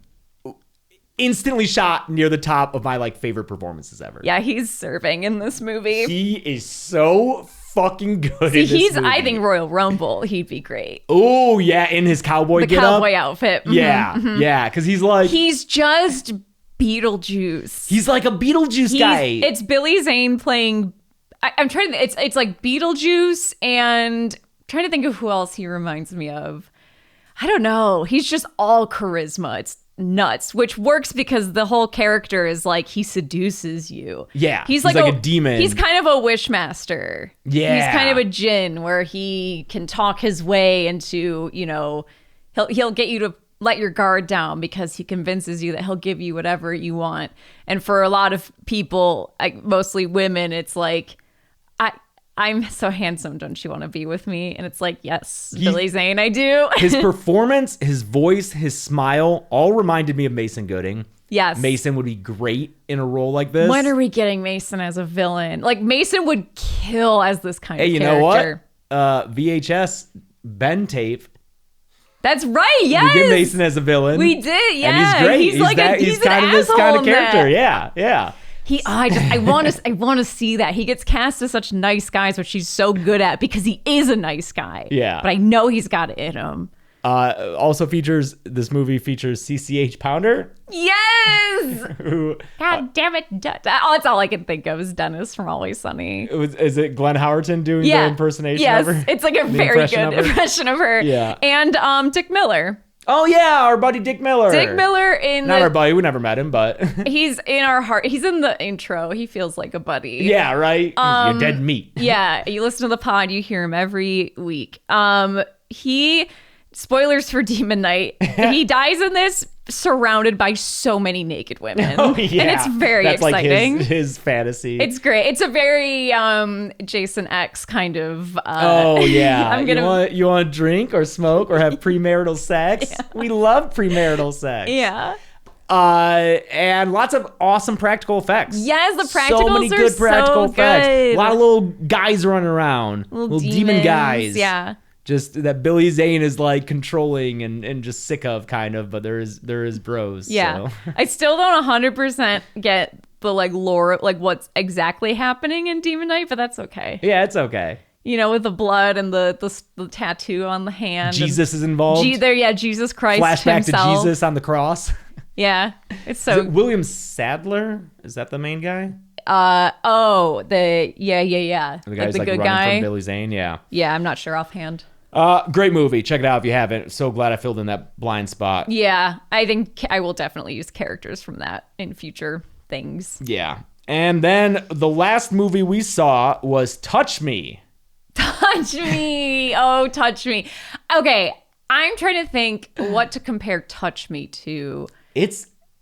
instantly shot near the top of my like favorite performances ever. Yeah, he's serving in this movie. He is so fucking good. See, in this movie. I think Royal Rumble, he'd be great. Oh yeah, in his cowboy The getup. cowboy outfit. Mhm. Yeah, yeah, because he's like He's just Beetlejuice. he's like a Beetlejuice guy. It's Billy Zane playing. I'm trying to. It's like Beetlejuice, and I'm trying to think of who else he reminds me of. I don't know. He's just all charisma. It's nuts, which works because the whole character is like he seduces you. Yeah, he's like a demon. He's kind of a wishmaster. Yeah, he's kind of a djinn where he can talk his way into, you know, he'll get you to let your guard down because he convinces you that he'll give you whatever you want. And for a lot of people, like mostly women, it's like, I'm so handsome, don't you want to be with me? And it's like, yes, Billy Zane, I do. His performance, his voice, his smile all reminded me of Mason Gooding. Yes. Mason would be great in a role like this. When are we getting Mason as a villain? Like, Mason would kill as this kind Hey, of you character. know what? VHS Ben tape. That's right, yes. We get Mason as a villain. We did, yeah. And he's great. He's like he's kind an of this kind asshole of in character. that. Yeah, yeah. I want to see that. He gets cast as such nice guys, which he's so good at because he is a nice guy. Yeah. But I know he's got it in him. Also this movie features CCH Pounder. Yes. Who, God damn it. That's all I can think of is Dennis from Always Sunny. is it Glenn Howerton doing the impersonation yes, of her? it's like a The very impression good of her? impression of her. Yeah. And Dick Miller. Oh yeah, our buddy Dick Miller. Dick Miller in Not our buddy. We never met him, but he's in our heart. He's in the intro. He feels like a buddy. yeah, right. You're dead meat. Yeah, you listen to the pod, you hear him every week. Spoilers for Demon Knight. He dies in this surrounded by so many naked women. Oh yeah, and it's very That's exciting. Like his fantasy. It's great. It's a very Jason X kind of. Oh yeah. I'm gonna. You want to drink or smoke or have premarital sex? Yeah. We love premarital sex. Yeah. And lots of awesome practical effects. Yes, the practicals so many are good practical so effects. good. A lot of little guys running around, little demon guys. Yeah. just that Billy Zane is like controlling and just sick of kind of, but there is bros. Yeah. So. I still don't 100% get the like lore, like what's exactly happening in Demon Knight, but that's okay. Yeah, it's okay. You know, with the blood and the tattoo on the hand. Jesus is involved. Jesus Christ Flashback himself. to Jesus on the cross. Yeah, it's Is so. it William Sadler? Is that the main guy? The guy The guy like who's the good running guy. from Billy Zane. Yeah. Yeah, I'm not sure offhand. Great movie. Check it out if you haven't. So glad I filled in that blind spot. Yeah, I think I will definitely use characters from that in future things. Yeah. And then the last movie we saw was Touch Me. Touch me. Oh, touch me. Okay, I'm trying to think what to compare Touch Me to.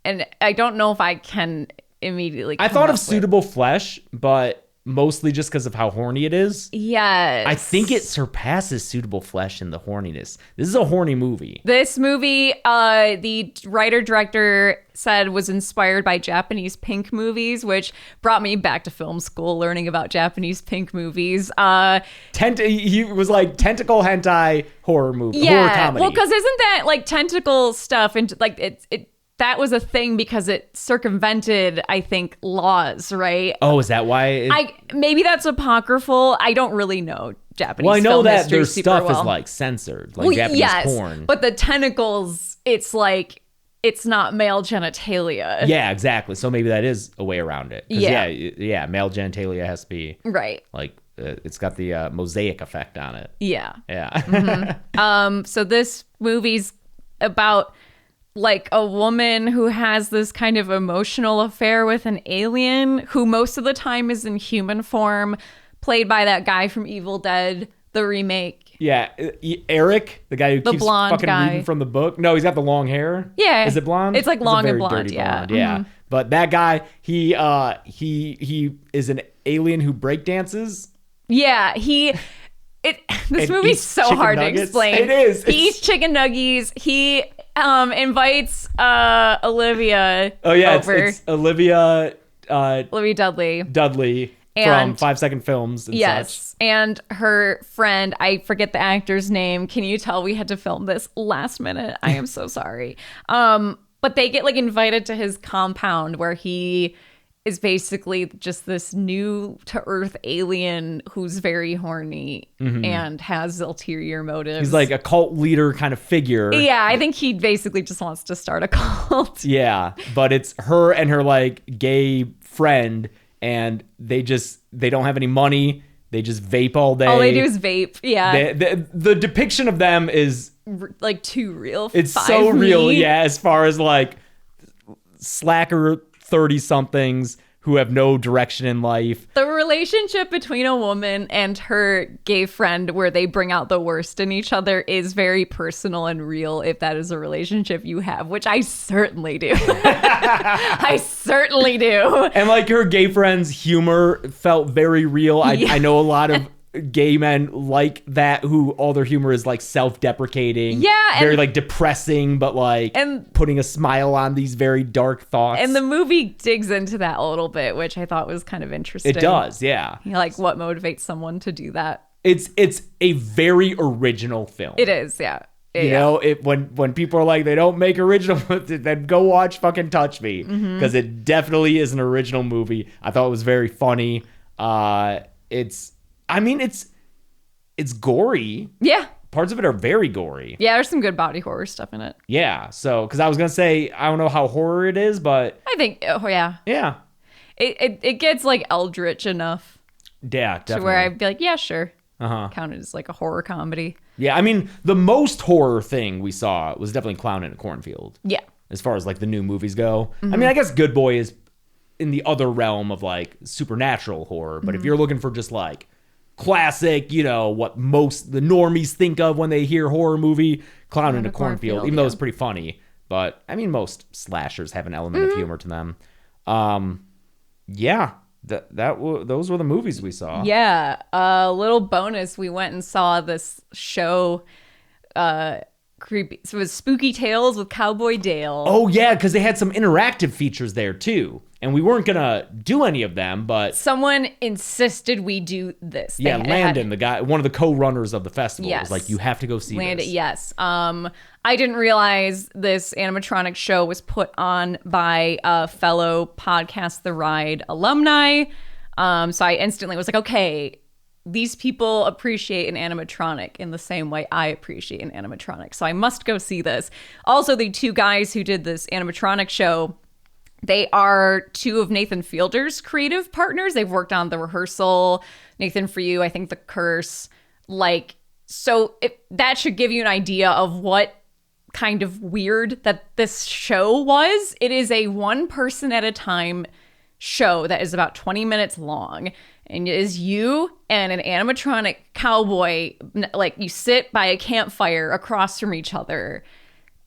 And I don't know if I can immediately I come thought up of with- Suitable Flesh, but mostly just because of how horny it is. Yes. I think it surpasses Suitable Flesh in the horniness. This is a horny movie. This movie, the writer-director said was inspired by Japanese pink movies, which brought me back to film school learning about Japanese pink movies. He was like tentacle hentai horror movie, horror comedy. Well, because isn't that like tentacle stuff and like it that was a thing because it circumvented, I think, laws, right? Oh, is that why? Maybe that's apocryphal. I don't really know Japanese. Well, I know film that history their super stuff well. is like censored, like Japanese porn. But the tentacles, it's like it's not male genitalia. Yeah, exactly. So maybe that is a way around it. 'Cause Yeah. yeah, male genitalia has to be Right. like it's got the mosaic effect on it. Yeah. Yeah. So this movie's about like a woman who has this kind of emotional affair with an alien who most of the time is in human form, played by that guy from Evil Dead, the remake. Yeah, Eric, the guy who keeps blonde fucking guy. reading from the book. No, he's got the long hair. Yeah. Is it blonde? It's like a long and very blonde, dirty yeah. Yeah. But that guy, he is an alien who breakdances. Yeah, this And movie's eats so chicken hard to nuggets. explain. It is. He eats chicken nuggies. He invites Olivia Oh yeah, over. it's Olivia Olivia Dudley. Dudley from And- 5 Second Films and Yes. such. And her friend, I forget the actor's name. Can you tell we had to film this last minute? I am so sorry. But they get like invited to his compound where he is basically just this new to earth alien who's very horny and has ulterior motives. He's like a cult leader kind of figure. yeah, I think he basically just wants to start a cult. Yeah, but it's her and her like gay friend, and they don't have any money. They just vape all day. All they do is vape. Yeah. The depiction of them is Like too real. it's Five so real. me. Yeah, as far as like slacker 30 somethings who have no direction in life. The relationship between a woman and her gay friend, where they bring out the worst in each other, is very personal and real, if that is a relationship you have, which I certainly do. I certainly do. And like her gay friend's humor felt very real. I know a lot of gay men like that, who all their humor is like self-deprecating. Yeah, very and- like depressing, but like And- putting a smile on these very dark thoughts. And the movie digs into that a little bit, which I thought was kind of interesting. it does, yeah. Like what motivates someone to do that. It's a very original film. It is, yeah. You know, when people are like they don't make original, then go watch fucking Touch Me, because it definitely is an original movie. I thought it was very funny. It's gory. Yeah. Parts of it are very gory. Yeah, there's some good body horror stuff in it. Yeah. So, because I was gonna say I don't know how horror it is, but I think, oh yeah. yeah, It gets like eldritch enough yeah, definitely. to where I'd be like, yeah, sure. Uh-huh. Counted as like a horror comedy. Yeah, I mean, the most horror thing we saw was definitely Clown in a Cornfield. Yeah. As far as like the new movies go. I mean, I guess Good Boy is in the other realm of like supernatural horror, but if you're looking for just like classic, you know, what most the normies think of when they hear horror movie, Clown in a Cornfield, even though it's pretty funny. But I mean, most slashers have an element of humor to them. Yeah, those were the movies we saw. Yeah. A little bonus, we went and saw this show creepy. So it was Spooky Tales with Cowboy Dale. Oh yeah, because they had some interactive features there too, and we weren't gonna do any of them, but someone insisted we do this. Yeah, Landon, the guy, one of the co-runners of the festival, Yes. was like, "You have to go see Landon, this." yes. I didn't realize this animatronic show was put on by a fellow Podcast The Ride alumni. So I instantly was like, okay, these people appreciate an animatronic in the same way I appreciate an animatronic. So I must go see this. Also, the two guys who did this animatronic show, they are two of Nathan Fielder's creative partners. They've worked on The Rehearsal, Nathan For You, I think The Curse. That should give you an idea of what kind of weird that this show was. It is a one person at a time show that is about 20 minutes long, and it is you and an animatronic cowboy, like you sit by a campfire across from each other,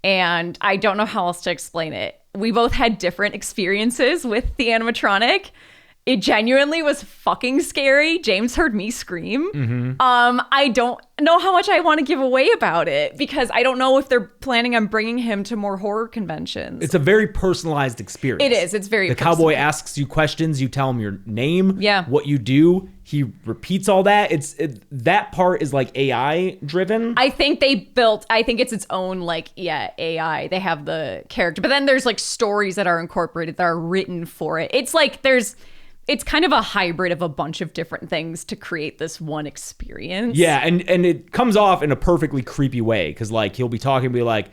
and I don't know how else to explain it. We both had different experiences with the animatronic. It genuinely was fucking scary. James heard me scream. Mm-hmm. I don't know how much I want to give away about it because I don't know if they're planning on bringing him to more horror conventions. It's a very personalized experience. It is. It's very The personal. cowboy asks you questions. You tell him your name. Yeah. What you do. He repeats all that. That part is like AI driven. I think it's its own AI. They have the character, but then there's like stories that are incorporated that are written for it. It's kind of a hybrid of a bunch of different things to create this one experience. Yeah, and it comes off in a perfectly creepy way because like he'll be talking and be like,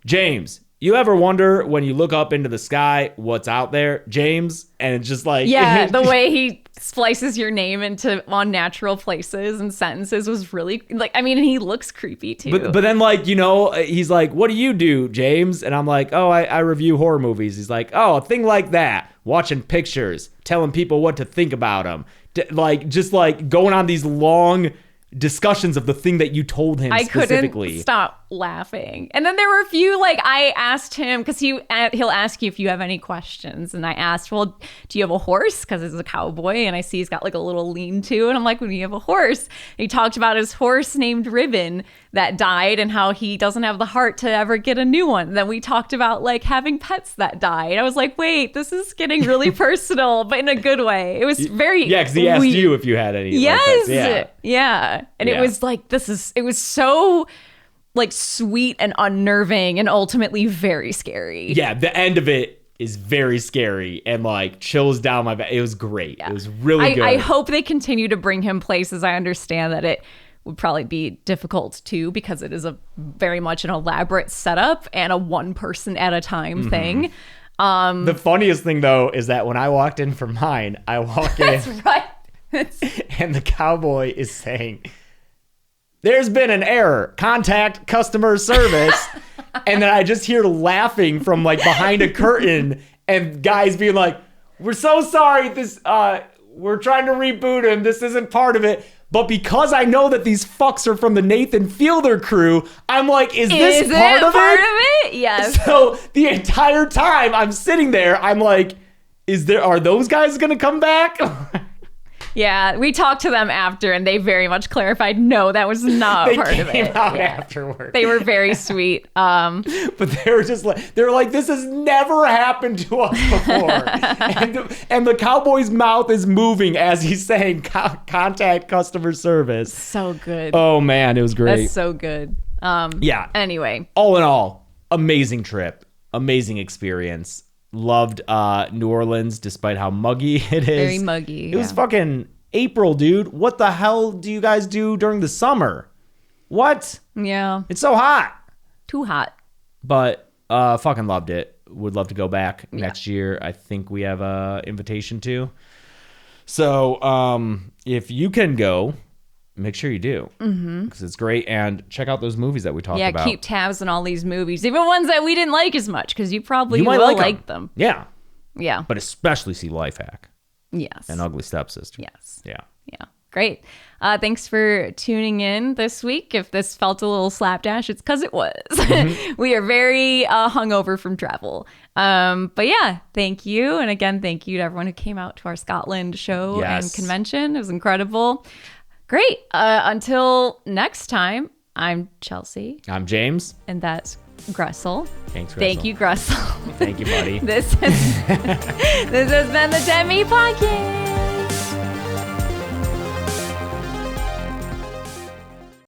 James, you ever wonder when you look up into the sky what's out there, James? And it's just like the way he splices your name into unnatural places and sentences was really he looks creepy too. But then he's like, what do you do, James? And I'm like, oh, I review horror movies. He's like, oh, a thing like that, watching pictures, telling people what to think about them, just going on these long discussions of the thing that you told him specifically. Couldn't stop laughing. And then there were a few, I asked him, because he'll ask you if you have any questions. And I asked, well, do you have a horse? Because he's a cowboy. And I see he's got a little lean-to. And I'm like, well, do you have a horse? And he talked about his horse named Ribbon that died and how he doesn't have the heart to ever get a new one. And then we talked about having pets that died. I was like, wait, this is getting really personal, but in a good way. It was very because he asked you if you had any. Yes. Yeah. And it was it was so sweet and unnerving and ultimately very scary. Yeah, the end of it is very scary and chills down my back. It was great. Yeah. It was really good. I hope they continue to bring him places. I understand that it would probably be difficult too because it is a very much an elaborate setup and a one person at a time thing. The funniest thing though is that when I walked in for mine, I walk in. That's right. And the cowboy is saying, there's been an error. Contact customer service. And then I just hear laughing from behind a curtain and guys being like, we're so sorry. We're trying to reboot him. This isn't part of it. But because I know that these fucks are from the Nathan Fielder crew, I'm like, is this part of it? Yes. So the entire time I'm sitting there, I'm like, are those guys going to come back? Yeah, we talked to them after, and they very much clarified, no, that was not part of it. They came out afterward. They were very sweet. But they were just this has never happened to us before. and the cowboy's mouth is moving as he's saying, contact customer service. So good. Oh, man, it was great. That's so good. Yeah. Anyway. All in all, amazing trip. Amazing experience. Loved New Orleans despite how muggy it is. Very muggy. It was fucking April, dude. What the hell do you guys do during the summer? What? Yeah. It's so hot. Too hot. But fucking loved it. Would love to go back next year. I think we have a invitation to. So if you can go, make sure you do, because it's great. And check out those movies that we talked about. Yeah, keep tabs on all these movies, even ones that we didn't like as much, because you probably will like them. Yeah. Yeah. But especially see Lifehack. Yes. And Ugly Stepsister. Yes. Yeah. Yeah. Great. Thanks for tuning in this week. If this felt a little slapdash, it's because it was. We are very hungover from travel. But yeah, thank you. And again, thank you to everyone who came out to our Scotland show and convention. It was incredible. Great. Until next time, I'm Chelsea, I'm James. and that's Gressel. Thanks, Gressel. Thank you, Gressel. Thank you, buddy. This has been the Demi Podcast.